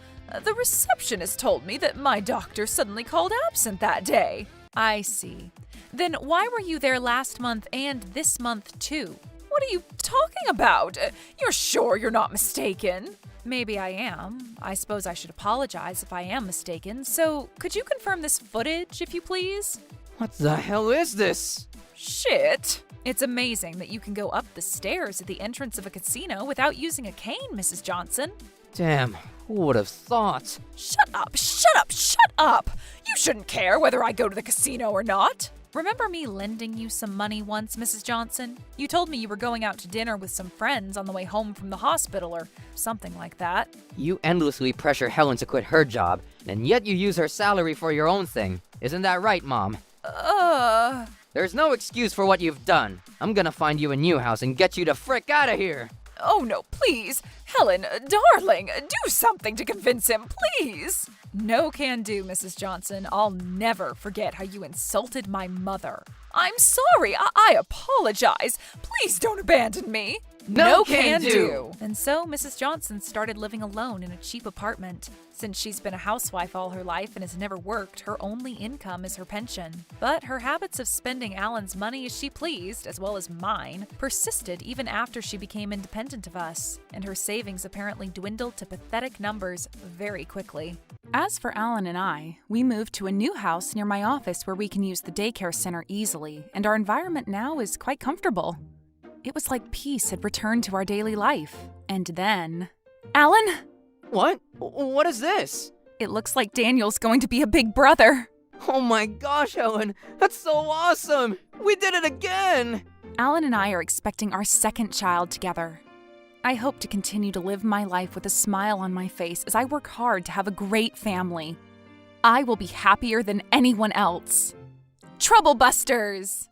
the receptionist told me that my doctor suddenly called absent that day. I see. Then why were you there last month and this month too? What are you talking about? You're sure you're not mistaken? Maybe I am. I suppose I should apologize if I am mistaken. So, could you confirm this footage, if you please? What the hell is this? Shit. It's amazing that you can go up the stairs at the entrance of a casino without using a cane, Mrs. Johnson. Damn, who would have thought? Shut up, shut up, shut up! You shouldn't care whether I go to the casino or not. Remember me lending you some money once, Mrs. Johnson? You told me you were going out to dinner with some friends on the way home from the hospital or something like that. You endlessly pressure Helen to quit her job, and yet you use her salary for your own thing. Isn't that right, Mom? There's no excuse for what you've done. I'm gonna find you a new house and get you the frick out of here. Oh no, please. Helen, darling, do something to convince him, please. No can do, Mrs. Johnson. I'll never forget how you insulted my mother. I'm sorry. I apologize. Please don't abandon me. No can do. And so Mrs. Johnson started living alone in a cheap apartment. Since she's been a housewife all her life and has never worked, her only income is her pension. But her habits of spending Alan's money as she pleased, as well as mine, persisted even after she became independent of us, and her savings apparently dwindled to pathetic numbers very quickly. As for Alan and I, we moved to a new house near my office where we can use the daycare center easily, and our environment now is quite comfortable. It was like peace had returned to our daily life. And then... Alan? What? What is this? It looks like Daniel's going to be a big brother. Oh my gosh, Helen! That's so awesome! We did it again! Alan and I are expecting our second child together. I hope to continue to live my life with a smile on my face as I work hard to have a great family. I will be happier than anyone else. Trouble Busters!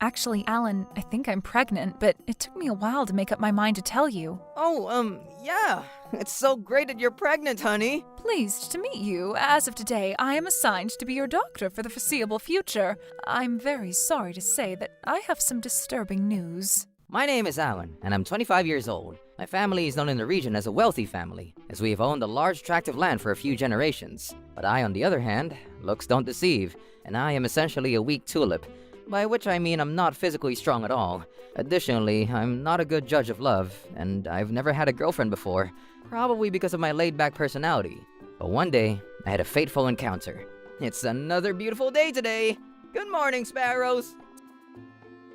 Actually, Alan, I think I'm pregnant, but it took me a while to make up my mind to tell you. Oh, yeah. It's so great that you're pregnant, honey. Pleased to meet you. As of today, I am assigned to be your doctor for the foreseeable future. I'm very sorry to say that I have some disturbing news. My name is Alan, and I'm 25 years old. My family is known in the region as a wealthy family, as we have owned a large tract of land for a few generations. But I, on the other hand, looks don't deceive, and I am essentially a weak tulip, by which I mean I'm not physically strong at all. Additionally, I'm not a good judge of love, and I've never had a girlfriend before, probably because of my laid-back personality. But one day, I had a fateful encounter. It's another beautiful day today! Good morning, sparrows!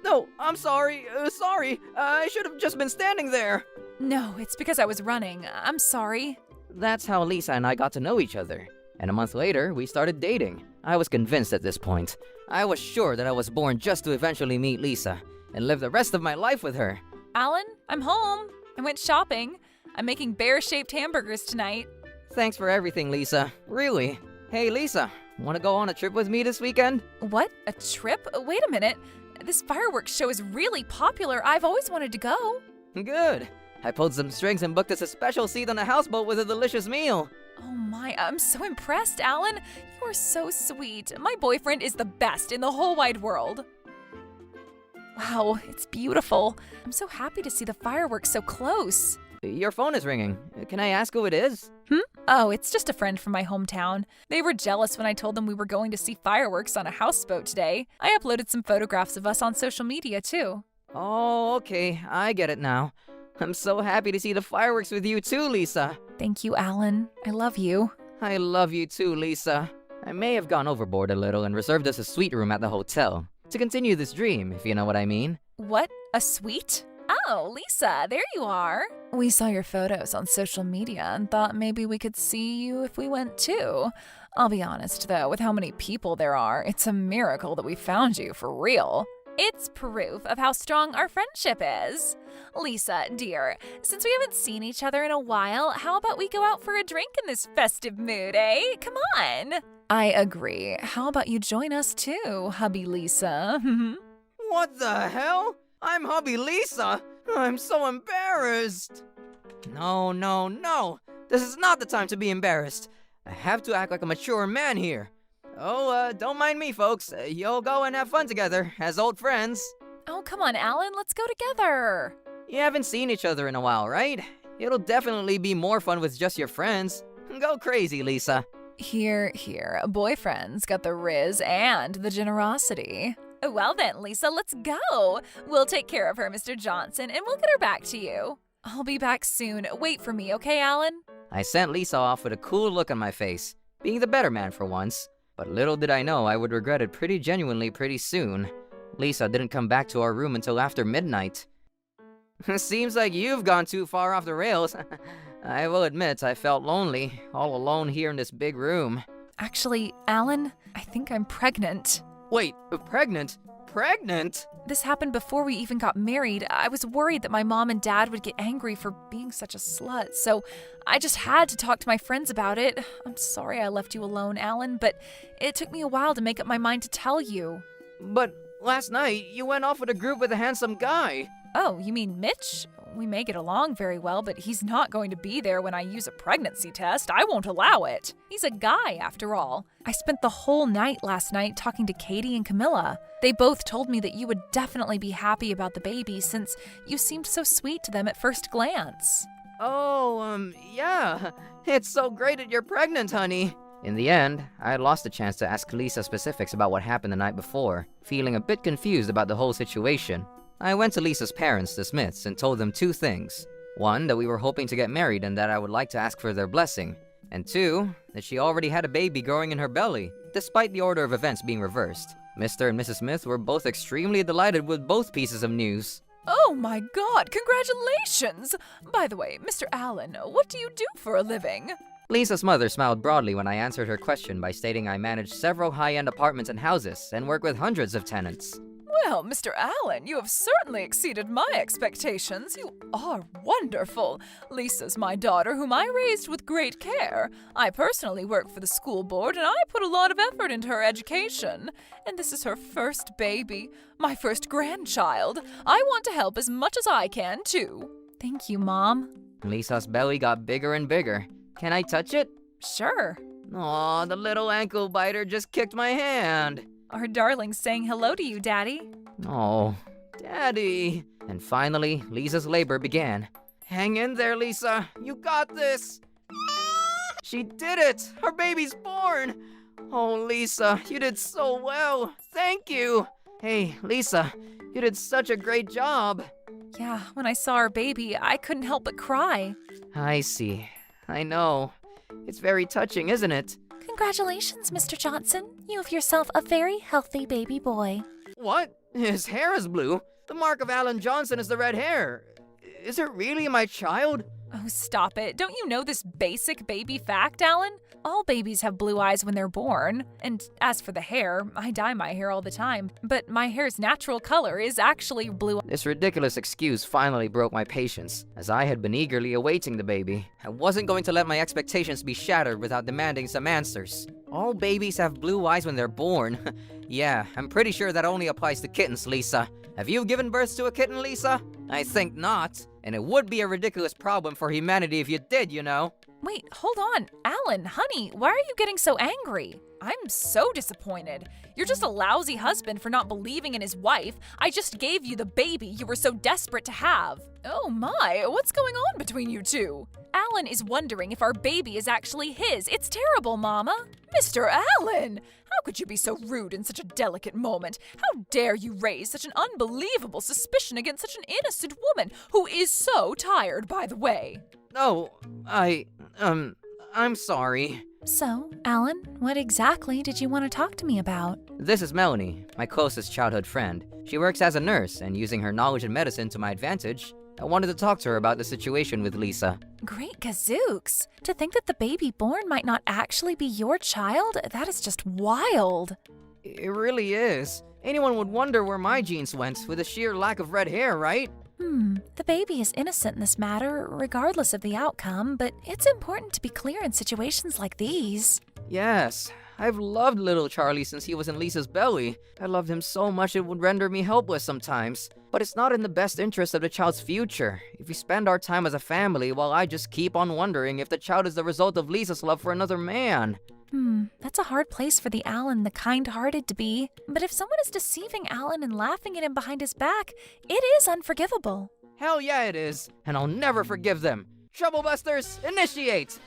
No, I'm sorry, I should have just been standing there. No, it's because I was running. I'm sorry. That's how Lisa and I got to know each other. And a month later, we started dating. I was convinced at this point. I was sure that I was born just to eventually meet Lisa and live the rest of my life with her. Alan, I'm home. I went shopping. I'm making bear-shaped hamburgers tonight. Thanks for everything, Lisa. Really. Hey, Lisa, want to go on a trip with me this weekend? What? A trip? Wait a minute. This fireworks show is really popular. I've always wanted to go. Good. I pulled some strings and booked us a special seat on a houseboat with a delicious meal. Oh my, I'm so impressed, Alan. You are so sweet. My boyfriend is the best in the whole wide world. Wow, it's beautiful. I'm so happy to see the fireworks so close. Your phone is ringing. Can I ask who it is? Oh, it's just a friend from my hometown. They were jealous when I told them we were going to see fireworks on a houseboat today. I uploaded some photographs of us on social media, too. Oh, okay. I get it now. I'm so happy to see the fireworks with you too, Lisa. Thank you, Alan. I love you. I love you too, Lisa. I may have gone overboard a little and reserved us a suite room at the hotel to continue this dream, if you know what I mean. What? A suite? Oh, Lisa, there you are. We saw your photos on social media and thought maybe we could see you if we went too. I'll be honest though, with how many people there are, it's a miracle that we found you for real. It's proof of how strong our friendship is. Lisa, dear, since we haven't seen each other in a while, how about we go out for a drink in this festive mood, eh? Come on. I agree. How about you join us too, hubby Lisa? What the hell? I'm hubby Lisa? I'm so embarrassed. No. This is not the time to be embarrassed. I have to act like a mature man here. Oh, don't mind me, folks. You'll go and have fun together, as old friends. Oh, come on, Alan. Let's go together. You haven't seen each other in a while, right? It'll definitely be more fun with just your friends. Go crazy, Lisa. Here. Boyfriend's got the riz and the generosity. Well then, Lisa, let's go. We'll take care of her, Mr. Johnson, and we'll get her back to you. I'll be back soon. Wait for me, okay, Alan? I sent Lisa off with a cool look on my face, being the better man for once. But little did I know I would regret it pretty genuinely pretty soon. Lisa didn't come back to our room until after midnight. Seems like you've gone too far off the rails. I will admit I felt lonely, all alone here in this big room. Actually, Alan, I think I'm pregnant. Wait, pregnant? Pregnant? This happened before we even got married. I was worried that my mom and dad would get angry for being such a slut, so I just had to talk to my friends about it. I'm sorry I left you alone, Alan, but it took me a while to make up my mind to tell you. But last night, you went off with a group with a handsome guy. Oh, you mean Mitch? We may get along very well, but he's not going to be there when I use a pregnancy test. I won't allow it. He's a guy, after all. I spent the whole night last night talking to Katie and Camilla. They both told me that you would definitely be happy about the baby since you seemed so sweet to them at first glance. Oh, yeah. It's so great that you're pregnant, honey. In the end, I had lost the chance to ask Lisa specifics about what happened the night before, feeling a bit confused about the whole situation. I went to Lisa's parents, the Smiths, and told them two things. One, that we were hoping to get married and that I would like to ask for their blessing. And two, that she already had a baby growing in her belly, despite the order of events being reversed. Mr. and Mrs. Smith were both extremely delighted with both pieces of news. Oh my god, congratulations! By the way, Mr. Allen, what do you do for a living? Lisa's mother smiled broadly when I answered her question by stating I manage several high-end apartments and houses and work with hundreds of tenants. Well, Mr. Allen, you have certainly exceeded my expectations. You are wonderful. Lisa's my daughter, whom I raised with great care. I personally work for the school board, and I put a lot of effort into her education. And this is her first baby, my first grandchild. I want to help as much as I can, too. Thank you, Mom. Lisa's belly got bigger and bigger. Can I touch it? Sure. Aw, the little ankle biter just kicked my hand. Our darling's saying hello to you, Daddy. Oh, Daddy. And finally, Lisa's labor began. Hang in there, Lisa. You got this. She did it. Our baby's born. Oh, Lisa, you did so well. Thank you. Hey, Lisa, you did such a great job. Yeah, when I saw our baby, I couldn't help but cry. I see. I know. It's very touching, isn't it? Congratulations, Mr. Johnson. You have yourself a very healthy baby boy. What? His hair is blue. The mark of Alan Johnson is the red hair. Is it really my child? Oh, stop it. Don't you know this basic baby fact, Alan? All babies have blue eyes when they're born. And as for the hair, I dye my hair all the time. But my hair's natural color is actually blue. This ridiculous excuse finally broke my patience, as I had been eagerly awaiting the baby. I wasn't going to let my expectations be shattered without demanding some answers. All babies have blue eyes when they're born. Yeah, I'm pretty sure that only applies to kittens, Lisa. Have you given birth to a kitten, Lisa? I think not. And it would be a ridiculous problem for humanity if you did, you know. Wait, hold on. Alan, honey, why are you getting so angry? I'm so disappointed. You're just a lousy husband for not believing in his wife. I just gave you the baby you were so desperate to have. Oh my, what's going on between you two? Alan is wondering if our baby is actually his. It's terrible, Mama. Mr. Allen! How could you be so rude in such a delicate moment? How dare you raise such an unbelievable suspicion against such an innocent woman who is so tired, by the way? Oh, I'm sorry. So, Alan, what exactly did you want to talk to me about? This is Melanie, my closest childhood friend. She works as a nurse, and using her knowledge in medicine to my advantage, I wanted to talk to her about the situation with Lisa. Great gazooks! To think that the baby born might not actually be your child, that is just wild. It really is. Anyone would wonder where my genes went with the sheer lack of red hair, right? The baby is innocent in this matter, regardless of the outcome, but it's important to be clear in situations like these. Yes, I've loved little Charlie since he was in Lisa's belly. I loved him so much it would render me helpless sometimes. But it's not in the best interest of the child's future if we spend our time as a family while I just keep on wondering if the child is the result of Lisa's love for another man. That's a hard place for the Alan the kind-hearted to be. But if someone is deceiving Alan and laughing at him behind his back, it is unforgivable. Hell yeah it is, and I'll never forgive them. Troublebusters, initiate!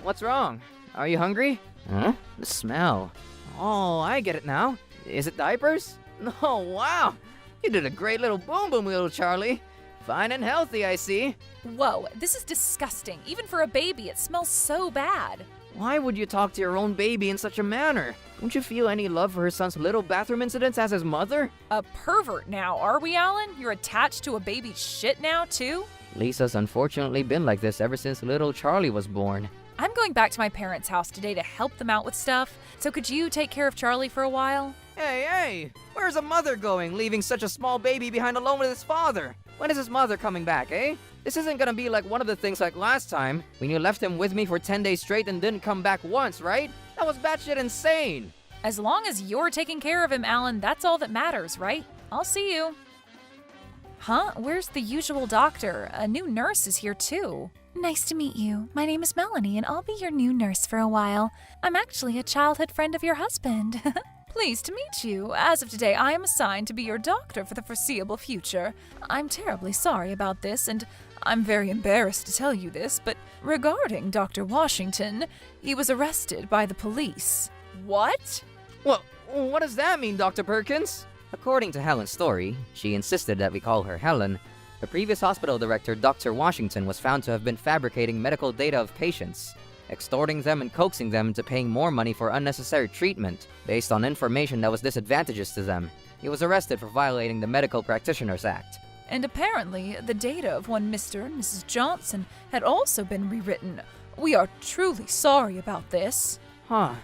What's wrong? Are you hungry? Huh? The smell. Oh, I get it now. Is it diapers? Oh, wow! You did a great little boom, little Charlie. Fine and healthy, I see. Whoa, this is disgusting. Even for a baby, it smells so bad. Why would you talk to your own baby in such a manner? Don't you feel any love for her son's little bathroom incidents as his mother? A pervert now, are we, Alan? You're attached to a baby's shit now, too? Lisa's unfortunately been like this ever since little Charlie was born. I'm going back to my parents' house today to help them out with stuff, so could you take care of Charlie for a while? Hey! Where's a mother going, leaving such a small baby behind alone with his father? When is his mother coming back, eh? This isn't gonna be like one of the things like last time, when you left him with me for 10 days straight and didn't come back once, right? That was batshit insane! As long as you're taking care of him, Alan, that's all that matters, right? I'll see you. Huh? Where's the usual doctor? A new nurse is here, too. Nice to meet you. My name is Melanie, and I'll be your new nurse for a while. I'm actually a childhood friend of your husband. Pleased to meet you. As of today, I am assigned to be your doctor for the foreseeable future. I'm terribly sorry about this, and I'm very embarrassed to tell you this, but regarding Dr. Washington, he was arrested by the police. What? Well, what does that mean, Dr. Perkins? According to Helen's story, she insisted that we call her Helen. The previous hospital director, Dr. Washington, was found to have been fabricating medical data of patients, extorting them and coaxing them into paying more money for unnecessary treatment based on information that was disadvantageous to them. He was arrested for violating the Medical Practitioners Act. And apparently, the data of one Mr. and Mrs. Johnson had also been rewritten. We are truly sorry about this. Huh,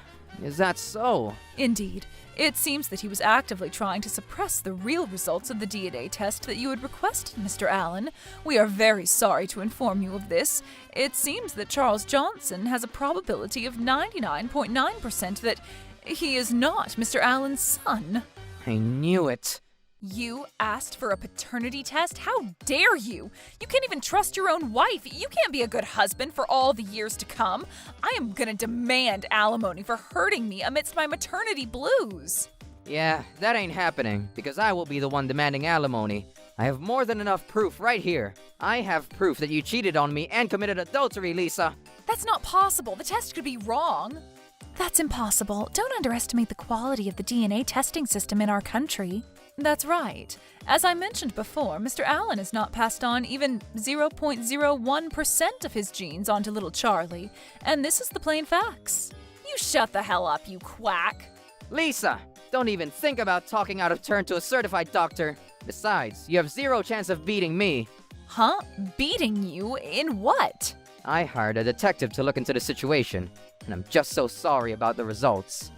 is that so? Indeed. It seems that he was actively trying to suppress the real results of the DNA test that you had requested, Mr. Allen. We are very sorry to inform you of this. It seems that Charles Johnson has a probability of 99.9% that he is not Mr. Allen's son. I knew it. You asked for a paternity test? How dare you? You can't even trust your own wife. You can't be a good husband for all the years to come. I am gonna demand alimony for hurting me amidst my maternity blues. Yeah, that ain't happening, because I will be the one demanding alimony. I have more than enough proof right here. I have proof that you cheated on me and committed adultery, Lisa. That's not possible. The test could be wrong. That's impossible. Don't underestimate the quality of the DNA testing system in our country. That's right. As I mentioned before, Mr. Allen has not passed on even 0.01% of his genes onto little Charlie, and this is the plain facts. You shut the hell up, you quack. Lisa, don't even think about talking out of turn to a certified doctor. Besides, you have zero chance of beating me. Huh? Beating you? In what? I hired a detective to look into the situation, and I'm just so sorry about the results.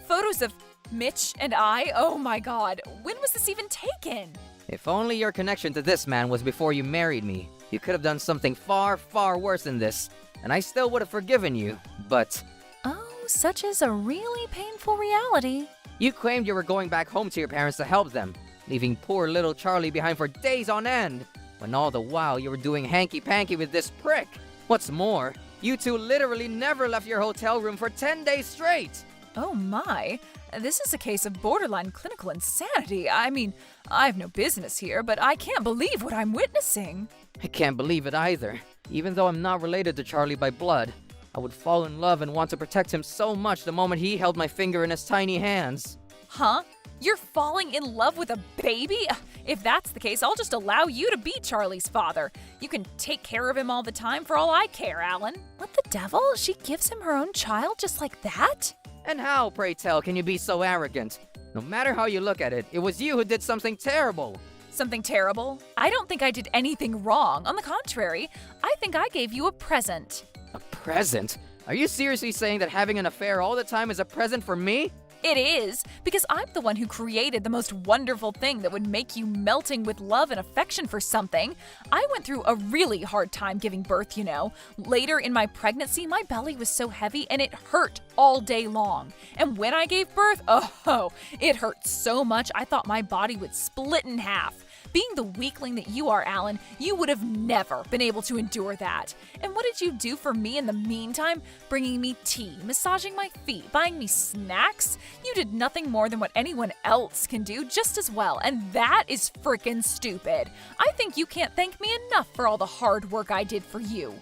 Photos of Mitch and I? Oh my god, when was this even taken? If only your connection to this man was before you married me. You could have done something far, far worse than this, and I still would have forgiven you, but... Oh, such is a really painful reality. You claimed you were going back home to your parents to help them, leaving poor little Charlie behind for days on end, when all the while you were doing hanky-panky with this prick. What's more, you two literally never left your hotel room for 10 days straight. Oh my, this is a case of borderline clinical insanity. I mean, I have no business here, but I can't believe what I'm witnessing. I can't believe it either. Even though I'm not related to Charlie by blood, I would fall in love and want to protect him so much the moment he held my finger in his tiny hands. Huh? You're falling in love with a baby? If that's the case, I'll just allow you to be Charlie's father. You can take care of him all the time for all I care, Alan. What the devil? She gives him her own child just like that? And how, pray tell, can you be so arrogant? No matter how you look at it, it was you who did something terrible. Something terrible? I don't think I did anything wrong. On the contrary, I think I gave you a present. A present? Are you seriously saying that having an affair all the time is a present for me? It is, because I'm the one who created the most wonderful thing that would make you melting with love and affection for something. I went through a really hard time giving birth, you know. Later in my pregnancy, my belly was so heavy and it hurt all day long. And when I gave birth, oh, it hurt so much I thought my body would split in half. Being the weakling that you are, Alan, you would have never been able to endure that. And what did you do for me in the meantime? Bringing me tea, massaging my feet, buying me snacks? You did nothing more than what anyone else can do just as well, and that is frickin' stupid. I think you can't thank me enough for all the hard work I did for you.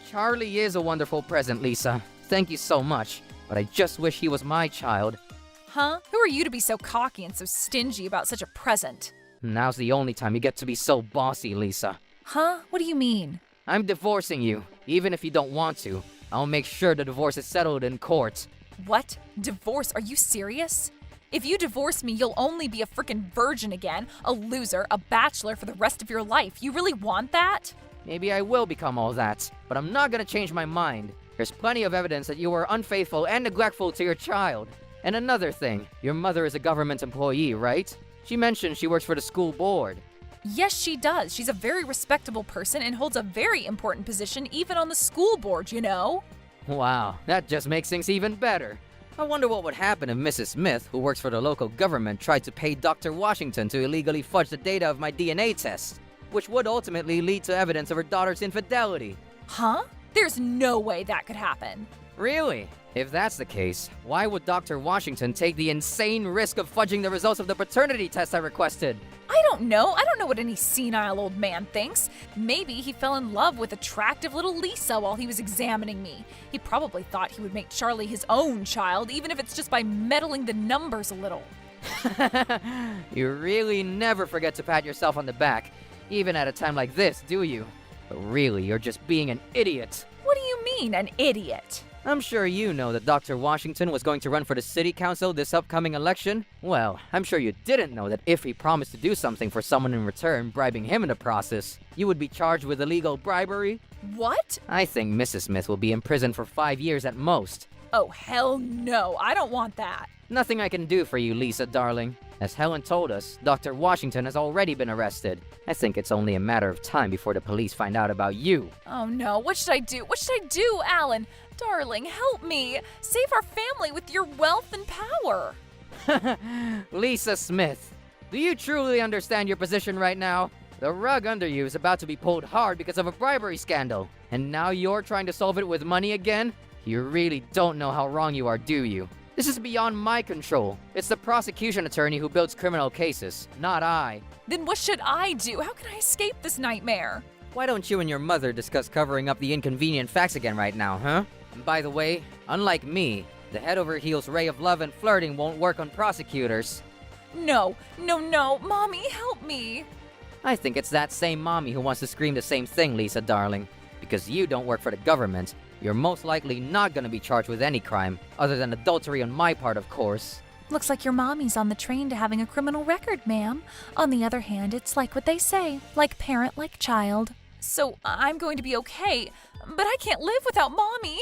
Charlie is a wonderful present, Lisa. Thank you so much, but I just wish he was my child. Huh? Who are you to be so cocky and so stingy about such a present? Now's the only time you get to be so bossy, Lisa. Huh? What do you mean? I'm divorcing you, even if you don't want to. I'll make sure the divorce is settled in court. What? Divorce? Are you serious? If you divorce me, you'll only be a frickin' virgin again, a loser, a bachelor for the rest of your life. You really want that? Maybe I will become all that, but I'm not gonna change my mind. There's plenty of evidence that you were unfaithful and neglectful to your child. And another thing, your mother is a government employee, right? She mentioned she works for the school board. Yes, she does. She's a very respectable person and holds a very important position even on the school board, you know? Wow, that just makes things even better. I wonder what would happen if Mrs. Smith, who works for the local government, tried to pay Dr. Washington to illegally fudge the data of my DNA test, which would ultimately lead to evidence of her daughter's infidelity. Huh? There's no way that could happen. Really? If that's the case, why would Dr. Washington take the insane risk of fudging the results of the paternity test I requested? I don't know. I don't know what any senile old man thinks. Maybe he fell in love with attractive little Lisa while he was examining me. He probably thought he would make Charlie his own child, even if it's just by meddling the numbers a little. You really never forget to pat yourself on the back, even at a time like this, do you? But really, you're just being an idiot. What do you mean, an idiot? I'm sure you know that Dr. Washington was going to run for the city council this upcoming election. Well, I'm sure you didn't know that if he promised to do something for someone in return, bribing him in the process, you would be charged with illegal bribery. What? I think Mrs. Smith will be in prison for 5 years at most. Oh, hell no. I don't want that. Nothing I can do for you, Lisa, darling. As Helen told us, Dr. Washington has already been arrested. I think it's only a matter of time before the police find out about you. Oh no, what should I do? What should I do, Alan? Darling, help me. Save our family with your wealth and power. Lisa Smith, do you truly understand your position right now? The rug under you is about to be pulled hard because of a bribery scandal. And now you're trying to solve it with money again? You really don't know how wrong you are, do you? This is beyond my control. It's the prosecution attorney who builds criminal cases, not I. Then what should I do? How can I escape this nightmare? Why don't you and your mother discuss covering up the inconvenient facts again right now, huh? And by the way, unlike me, the head over heels ray of love and flirting won't work on prosecutors. No, no, no. Mommy, help me. I think it's that same mommy who wants to scream the same thing, Lisa, darling. Because you don't work for the government, you're most likely not gonna be charged with any crime, other than adultery on my part, of course. Looks like your mommy's on the train to having a criminal record, ma'am. On the other hand, it's like what they say, like parent, like child. So I'm going to be okay, but I can't live without Mommy.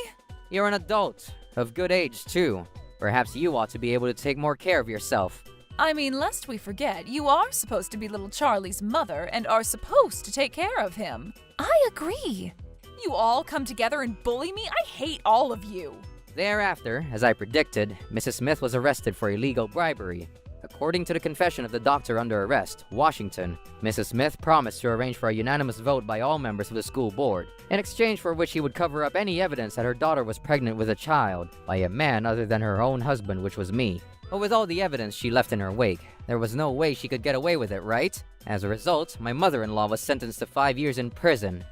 You're an adult, of good age, too. Perhaps you ought to be able to take more care of yourself. I mean, lest we forget, you are supposed to be little Charlie's mother and are supposed to take care of him. I agree. You all come together and bully me? I hate all of you. Thereafter, as I predicted, Mrs. Smith was arrested for illegal bribery. According to the confession of the doctor under arrest, Washington, Mrs. Smith promised to arrange for a unanimous vote by all members of the school board, in exchange for which he would cover up any evidence that her daughter was pregnant with a child by a man other than her own husband, which was me. But with all the evidence she left in her wake, there was no way she could get away with it, right? As a result, my mother-in-law was sentenced to 5 years in prison.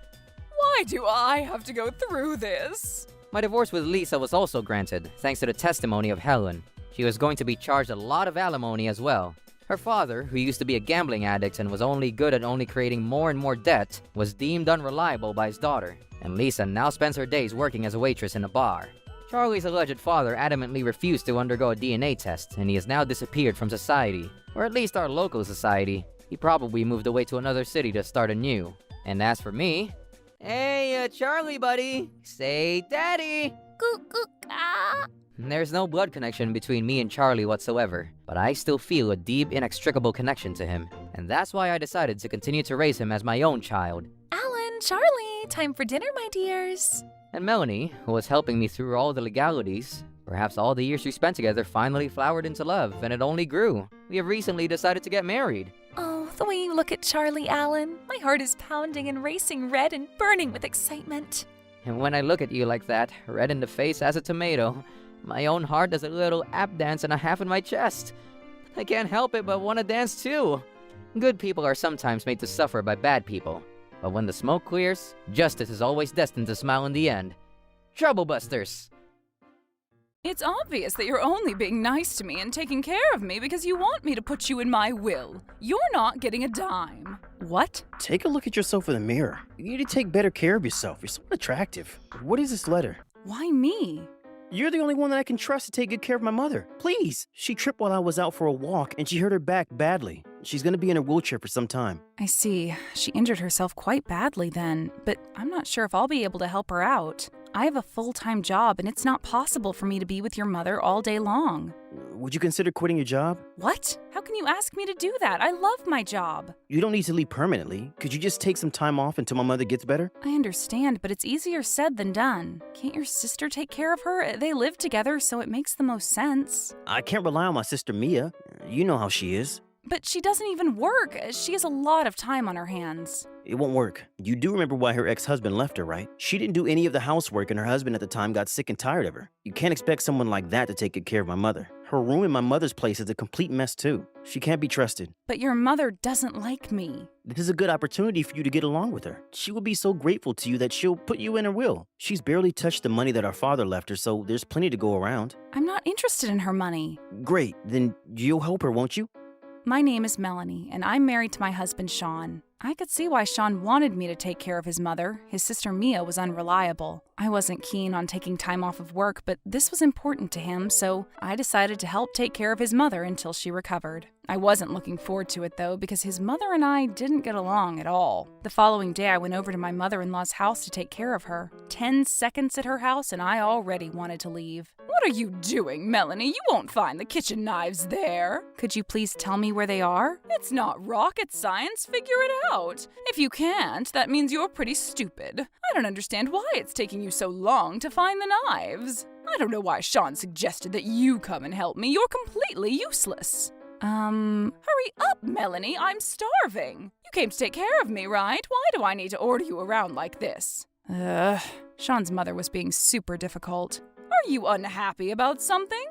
Why do I have to go through this? My divorce with Lisa was also granted, thanks to the testimony of Helen. She was going to be charged a lot of alimony as well. Her father, who used to be a gambling addict and was only good at only creating more and more debt, was deemed unreliable by his daughter, and Lisa now spends her days working as a waitress in a bar. Charlie's alleged father adamantly refused to undergo a DNA test, and he has now disappeared from society. Or at least our local society. He probably moved away to another city to start anew. And as for me... Hey, Charlie, buddy! Say daddy! There's no blood connection between me and Charlie whatsoever, but I still feel a deep, inextricable connection to him. And that's why I decided to continue to raise him as my own child. Alan, Charlie, time for dinner, my dears. And Melanie, who was helping me through all the legalities, perhaps all the years we spent together finally flowered into love, and it only grew. We have recently decided to get married. Oh, the way you look at Charlie, Alan. My heart is pounding and racing red and burning with excitement. And when I look at you like that, red in the face as a tomato, my own heart does a little ap dance and a half in my chest. I can't help it but want to dance too. Good people are sometimes made to suffer by bad people. But when the smoke clears, justice is always destined to smile in the end. Troublebusters! It's obvious that you're only being nice to me and taking care of me because you want me to put you in my will. You're not getting a dime. What? Take a look at yourself in the mirror. You need to take better care of yourself. You're so unattractive. What is this letter? Why me? You're the only one that I can trust to take good care of my mother. Please. She tripped while I was out for a walk and she hurt her back badly. She's gonna be in a wheelchair for some time. I see. She injured herself quite badly then, but I'm not sure if I'll be able to help her out. I have a full-time job and it's not possible for me to be with your mother all day long. Would you consider quitting your job? What? How can you ask me to do that? I love my job. You don't need to leave permanently. Could you just take some time off until my mother gets better? I understand, but it's easier said than done. Can't your sister take care of her? They live together, so it makes the most sense. I can't rely on my sister Mia. You know how she is. But she doesn't even work. She has a lot of time on her hands. It won't work. You do remember why her ex-husband left her, right? She didn't do any of the housework and her husband at the time got sick and tired of her. You can't expect someone like that to take good care of my mother. Her room in my mother's place is a complete mess too. She can't be trusted. But your mother doesn't like me. This is a good opportunity for you to get along with her. She will be so grateful to you that she'll put you in her will. She's barely touched the money that our father left her, so there's plenty to go around. I'm not interested in her money. Great, then you'll help her, won't you? My name is Melanie, and I'm married to my husband, Sean. I could see why Sean wanted me to take care of his mother. His sister Mia was unreliable. I wasn't keen on taking time off of work, but this was important to him, so I decided to help take care of his mother until she recovered. I wasn't looking forward to it, though, because his mother and I didn't get along at all. The following day, I went over to my mother-in-law's house to take care of her. 10 seconds at her house, and I already wanted to leave. What are you doing, Melanie? You won't find the kitchen knives there. Could you please tell me where they are? It's not rocket science. Figure it out. If you can't, that means you're pretty stupid. I don't understand why it's taking you so long to find the knives. I don't know why Sean suggested that you come and help me. You're completely useless. Hurry up, Melanie. I'm starving. You came to take care of me, right? Why do I need to order you around like this? Sean's mother was being super difficult. Are you unhappy about something?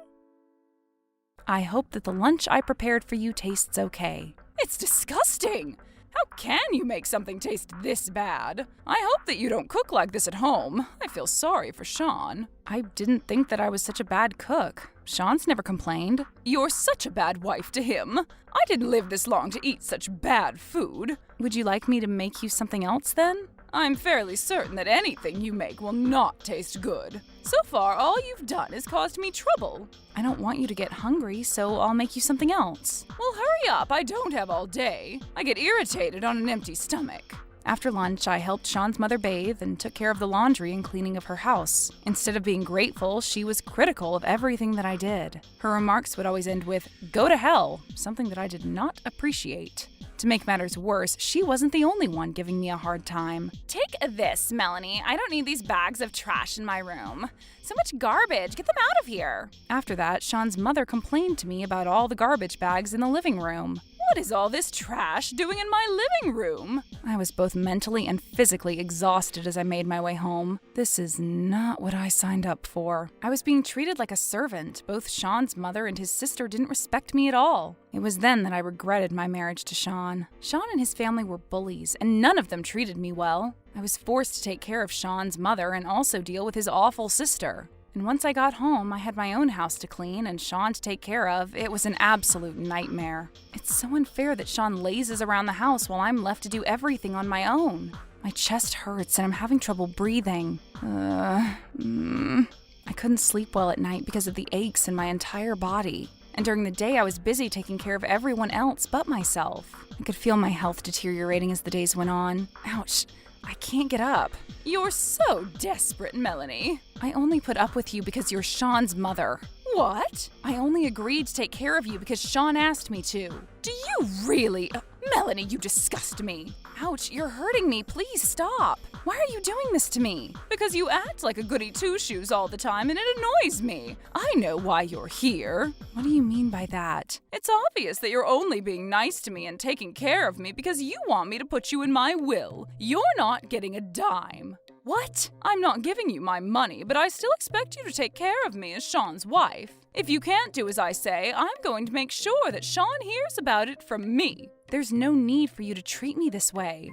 I hope that the lunch I prepared for you tastes okay. It's disgusting. How can you make something taste this bad? I hope that you don't cook like this at home. I feel sorry for Sean. I didn't think that I was such a bad cook. Sean's never complained. You're such a bad wife to him. I didn't live this long to eat such bad food. Would you like me to make you something else then? I'm fairly certain that anything you make will not taste good. So far, all you've done is caused me trouble. I don't want you to get hungry, so I'll make you something else. Well, hurry up. I don't have all day. I get irritated on an empty stomach. After lunch, I helped Sean's mother bathe and took care of the laundry and cleaning of her house. Instead of being grateful, she was critical of everything that I did. Her remarks would always end with, "Go to hell," something that I did not appreciate. To make matters worse, she wasn't the only one giving me a hard time. Take this, Melanie. I don't need these bags of trash in my room. So much garbage. Get them out of here. After that, Sean's mother complained to me about all the garbage bags in the living room. What is all this trash doing in my living room? I was both mentally and physically exhausted as I made my way home. This is not what I signed up for. I was being treated like a servant. Both Sean's mother and his sister didn't respect me at all. It was then that I regretted my marriage to Sean. Sean and his family were bullies, and none of them treated me well. I was forced to take care of Sean's mother and also deal with his awful sister. And once I got home, I had my own house to clean and Sean to take care of. It was an absolute nightmare. It's so unfair that Sean lazes around the house while I'm left to do everything on my own. My chest hurts and I'm having trouble breathing. I couldn't sleep well at night because of the aches in my entire body. And during the day, I was busy taking care of everyone else but myself. I could feel my health deteriorating as the days went on. Ouch. I can't get up. You're so desperate, Melanie. I only put up with you because you're Sean's mother. What? I only agreed to take care of you because Sean asked me to. Do you really? Melanie, you disgust me. Ouch, you're hurting me. Please stop. Why are you doing this to me? Because you act like a goody two-shoes all the time and it annoys me. I know why you're here. What do you mean by that? It's obvious that you're only being nice to me and taking care of me because you want me to put you in my will. You're not getting a dime. What? I'm not giving you my money, but I still expect you to take care of me as Sean's wife. If you can't do as I say, I'm going to make sure that Sean hears about it from me. There's no need for you to treat me this way.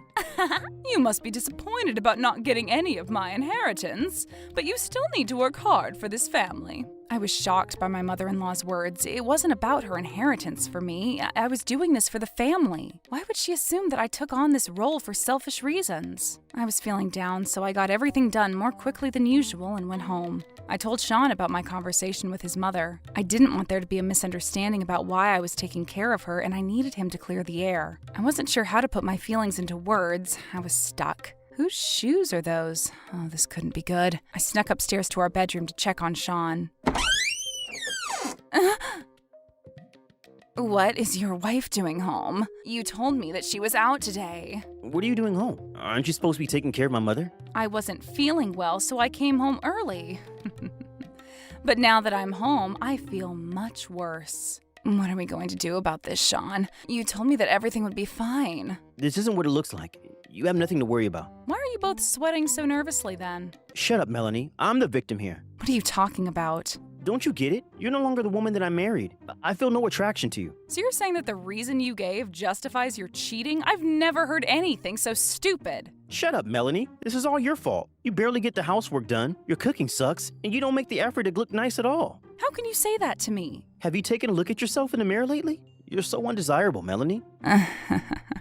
You must be disappointed about not getting any of my inheritance, but you still need to work hard for this family. I was shocked by my mother-in-law's words. It wasn't about her inheritance for me. I was doing this for the family. Why would she assume that I took on this role for selfish reasons? I was feeling down, so I got everything done more quickly than usual and went home. I told Sean about my conversation with his mother. I didn't want there to be a misunderstanding about why I was taking care of her, and I needed him to clear the air. I wasn't sure how to put my feelings into words. I was stuck. Whose shoes are those? Oh, this couldn't be good. I snuck upstairs to our bedroom to check on Sean. What is your wife doing home? You told me that she was out today. What are you doing home? Aren't you supposed to be taking care of my mother? I wasn't feeling well, so I came home early. But now that I'm home, I feel much worse. What are we going to do about this, Sean? You told me that everything would be fine. This isn't what it looks like. You have nothing to worry about. Why are you both sweating so nervously then? Shut up, Melanie. I'm the victim here. What are you talking about? Don't you get it? You're no longer the woman that I married. I feel no attraction to you. So you're saying that the reason you gave justifies your cheating? I've never heard anything so stupid. Shut up, Melanie. This is all your fault. You barely get the housework done, your cooking sucks, and you don't make the effort to look nice at all. How can you say that to me? Have you taken a look at yourself in the mirror lately? You're so undesirable, Melanie.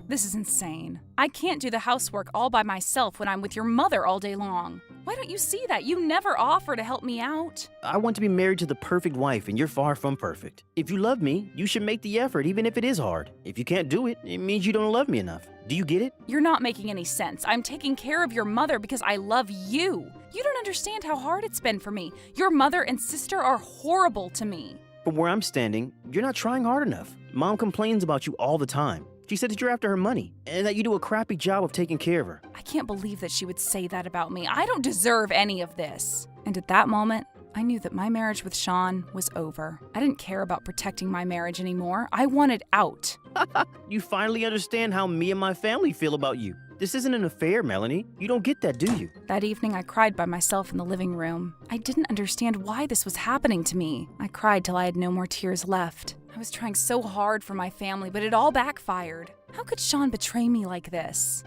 This is insane. I can't do the housework all by myself when I'm with your mother all day long. Why don't you see that? You never offer to help me out. I want to be married to the perfect wife, and you're far from perfect. If you love me, you should make the effort, even if it is hard. If you can't do it, it means you don't love me enough. Do you get it? You're not making any sense. I'm taking care of your mother because I love you. You don't understand how hard it's been for me. Your mother and sister are horrible to me. From where I'm standing, you're not trying hard enough. Mom complains about you all the time. She said that you're after her money, and that you do a crappy job of taking care of her. I can't believe that she would say that about me. I don't deserve any of this. And at that moment, I knew that my marriage with Sean was over. I didn't care about protecting my marriage anymore. I wanted out. You finally understand how me and my family feel about you. This isn't an affair, Melanie. You don't get that, do you? That evening, I cried by myself in the living room. I didn't understand why this was happening to me. I cried till I had no more tears left. I was trying so hard for my family, but it all backfired. How could Sean betray me like this?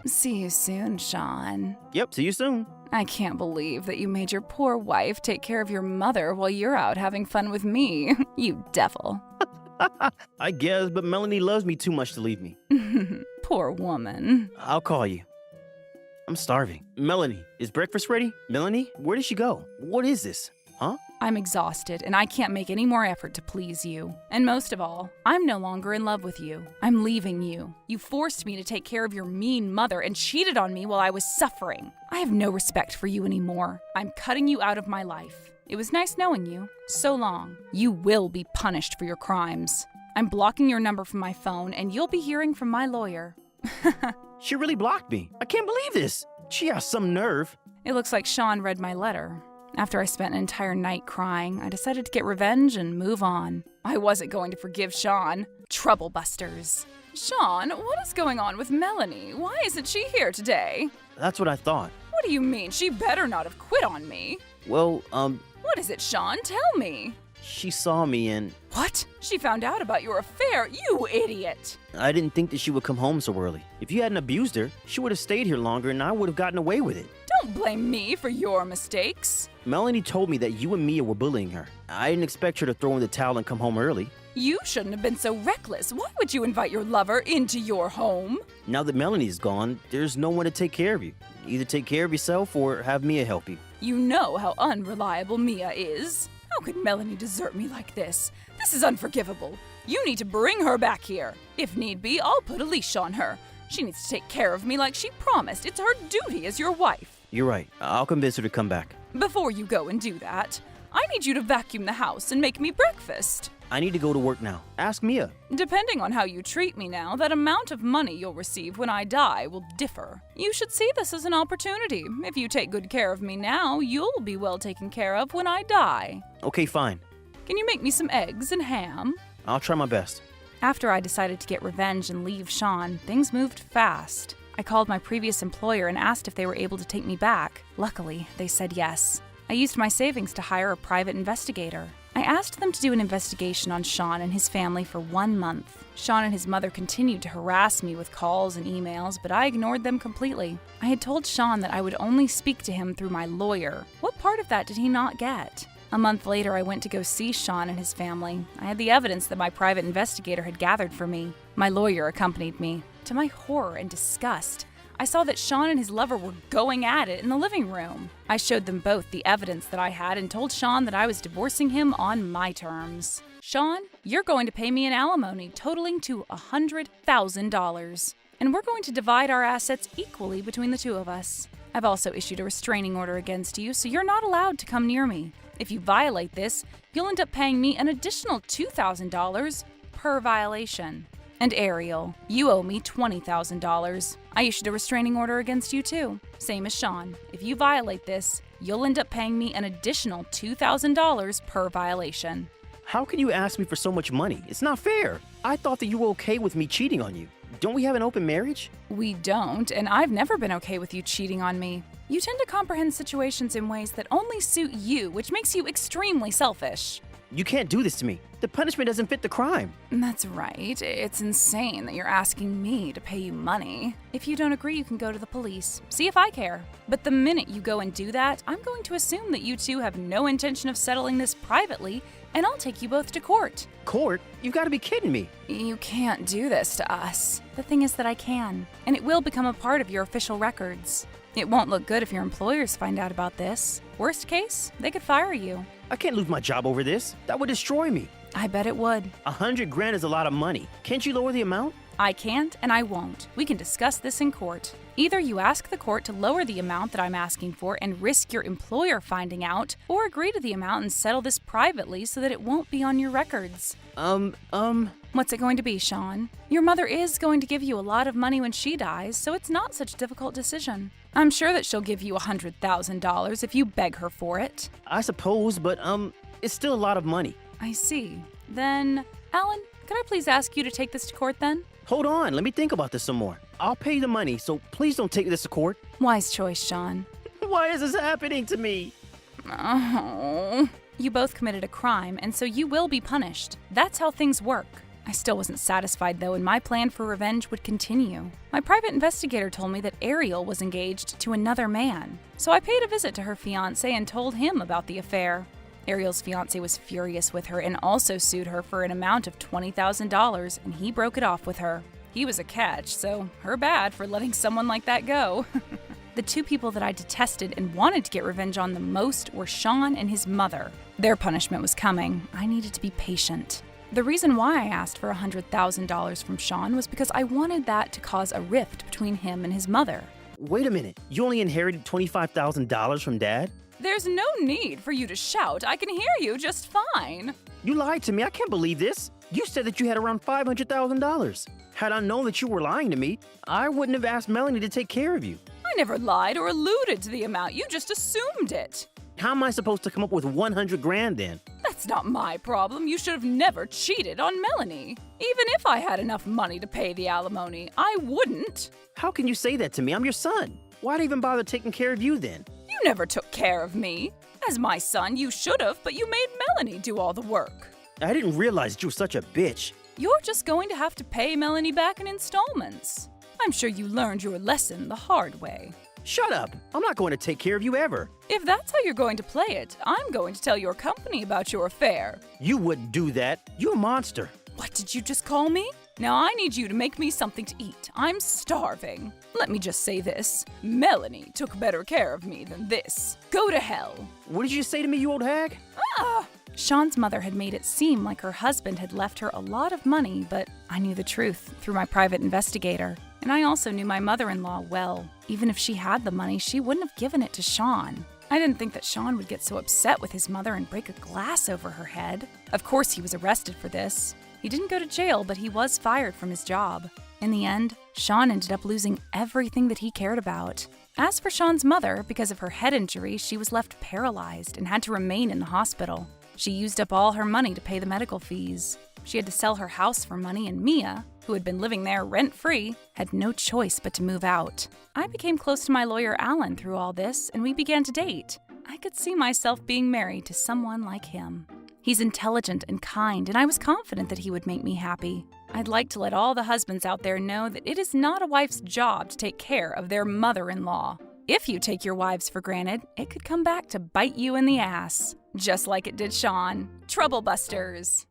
See you soon, Sean. Yep, see you soon. I can't believe that you made your poor wife take care of your mother while you're out having fun with me. You devil. I guess, but Melanie loves me too much to leave me. Poor woman. I'll call you. I'm starving. Melanie, is breakfast ready? Melanie, where did she go? What is this? Huh? I'm exhausted, and I can't make any more effort to please you. And most of all, I'm no longer in love with you. I'm leaving you. You forced me to take care of your mean mother and cheated on me while I was suffering. I have no respect for you anymore. I'm cutting you out of my life. It was nice knowing you. So long. You will be punished for your crimes. I'm blocking your number from my phone, and you'll be hearing from my lawyer. She really blocked me. I can't believe this. She has some nerve. It looks like Sean read my letter. After I spent an entire night crying, I decided to get revenge and move on. I wasn't going to forgive Sean. TroubleBusters. Sean, what is going on with Melanie? Why isn't she here today? That's what I thought. What do you mean? She better not have quit on me. Well, What is it, Sean? Tell me. she saw me and What? She found out about your affair? You idiot! I didn't think that she would come home so early. If you hadn't abused her, she would have stayed here longer and I would have gotten away with it. Don't blame me for your mistakes. Melanie told me that you and Mia were bullying her. I didn't expect her to throw in the towel and come home early. You shouldn't have been so reckless. Why would you invite your lover into your home? Now that Melanie's gone, there's no one to take care of you. Either take care of yourself or have Mia help you. You know how unreliable Mia is. How could Melanie desert me like this? This is unforgivable. You need to bring her back here. If need be, I'll put a leash on her. She needs to take care of me like she promised. It's her duty as your wife. You're right. I'll convince her to come back. Before you go and do that, I need you to vacuum the house and make me breakfast. I need to go to work now. Ask Mia. Depending on how you treat me now, that amount of money you'll receive when I die will differ. You should see this as an opportunity. If you take good care of me now, you'll be well taken care of when I die. Okay, fine. Can you make me some eggs and ham? I'll try my best. After I decided to get revenge and leave Sean, things moved fast. I called my previous employer and asked if they were able to take me back. Luckily, they said yes. I used my savings to hire a private investigator. I asked them to do an investigation on Sean and his family for 1 month. Sean and his mother continued to harass me with calls and emails, but I ignored them completely. I had told Sean that I would only speak to him through my lawyer. What part of that did he not get? A month later, I went to go see Sean and his family. I had the evidence that my private investigator had gathered for me. My lawyer accompanied me. To my horror and disgust, I saw that Sean and his lover were going at it in the living room. I showed them both the evidence that I had and told Sean that I was divorcing him on my terms. Sean, you're going to pay me an alimony totaling to $100,000. And we're going to divide our assets equally between the two of us. I've also issued a restraining order against you, so you're not allowed to come near me. If you violate this, you'll end up paying me an additional $2,000 per violation. And Ariel, you owe me $20,000. I issued a restraining order against you too. Same as Sean. If you violate this, you'll end up paying me an additional $2,000 per violation. How can you ask me for so much money? It's not fair. I thought that you were okay with me cheating on you. Don't we have an open marriage? We don't, and I've never been okay with you cheating on me. You tend to comprehend situations in ways that only suit you, which makes you extremely selfish. You can't do this to me. The punishment doesn't fit the crime. That's right. It's insane that you're asking me to pay you money. If you don't agree, you can go to the police. See if I care. But the minute you go and do that, I'm going to assume that you two have no intention of settling this privately, and I'll take you both to court. Court? You've got to be kidding me. You can't do this to us. The thing is that I can, and it will become a part of your official records. It won't look good if your employers find out about this. Worst case, they could fire you. I can't lose my job over this. That would destroy me. I bet it would. 100 grand is a lot of money. Can't you lower the amount? I can't, and I won't. We can discuss this in court. Either you ask the court to lower the amount that I'm asking for and risk your employer finding out, or agree to the amount and settle this privately so that it won't be on your records. What's it going to be, Sean? Your mother is going to give you a lot of money when she dies, so it's not such a difficult decision. I'm sure that she'll give you $100,000 if you beg her for it. I suppose, but, it's still a lot of money. I see. Then, Alan, could I please ask you to take this to court then? Hold on, let me think about this some more. I'll pay you the money, so please don't take this to court. Wise choice, Sean. Why is this happening to me? Oh. You both committed a crime, and so you will be punished. That's how things work. I still wasn't satisfied, though, and my plan for revenge would continue. My private investigator told me that Ariel was engaged to another man, so I paid a visit to her fiancé and told him about the affair. Ariel's fiancé was furious with her and also sued her for an amount of $20,000, and he broke it off with her. He was a catch, so her bad for letting someone like that go. The two people that I detested and wanted to get revenge on the most were Sean and his mother. Their punishment was coming. I needed to be patient. The reason why I asked for $100,000 from Sean was because I wanted that to cause a rift between him and his mother. Wait a minute, you only inherited $25,000 from Dad? There's no need for you to shout. I can hear you just fine. You lied to me, I can't believe this. You said that you had around $500,000. Had I known that you were lying to me, I wouldn't have asked Melanie to take care of you. I never lied or alluded to the amount. You just assumed it. How am I supposed to come up with 100 grand then? That's not my problem. You should have never cheated on Melanie. Even if I had enough money to pay the alimony, I wouldn't. How can you say that to me? I'm your son. Why'd I even bother taking care of you then? You never took care of me. As my son, you should have, but you made Melanie do all the work. I didn't realize that you were such a bitch. You're just going to have to pay Melanie back in installments. I'm sure you learned your lesson the hard way. Shut up! I'm not going to take care of you ever. If that's how you're going to play it, I'm going to tell your company about your affair. You wouldn't do that. You're a monster. What did you just call me? Now I need you to make me something to eat. I'm starving. Let me just say this. Melanie took better care of me than this. Go to hell. What did you say to me, you old hag? Ah! Sean's mother had made it seem like her husband had left her a lot of money, but I knew the truth through my private investigator. And I also knew my mother-in-law well. Even if she had the money, she wouldn't have given it to Sean. I didn't think that Sean would get so upset with his mother and break a glass over her head. Of course, he was arrested for this. He didn't go to jail, but he was fired from his job. In the end, Sean ended up losing everything that he cared about. As for Sean's mother, because of her head injury, she was left paralyzed and had to remain in the hospital. She used up all her money to pay the medical fees. She had to sell her house for money, and Mia, who had been living there rent-free, had no choice but to move out. I became close to my lawyer Alan through all this, and we began to date. I could see myself being married to someone like him. He's intelligent and kind, and I was confident that he would make me happy. I'd like to let all the husbands out there know that it is not a wife's job to take care of their mother-in-law. If you take your wives for granted, it could come back to bite you in the ass, just like it did Sean. Trouble busters!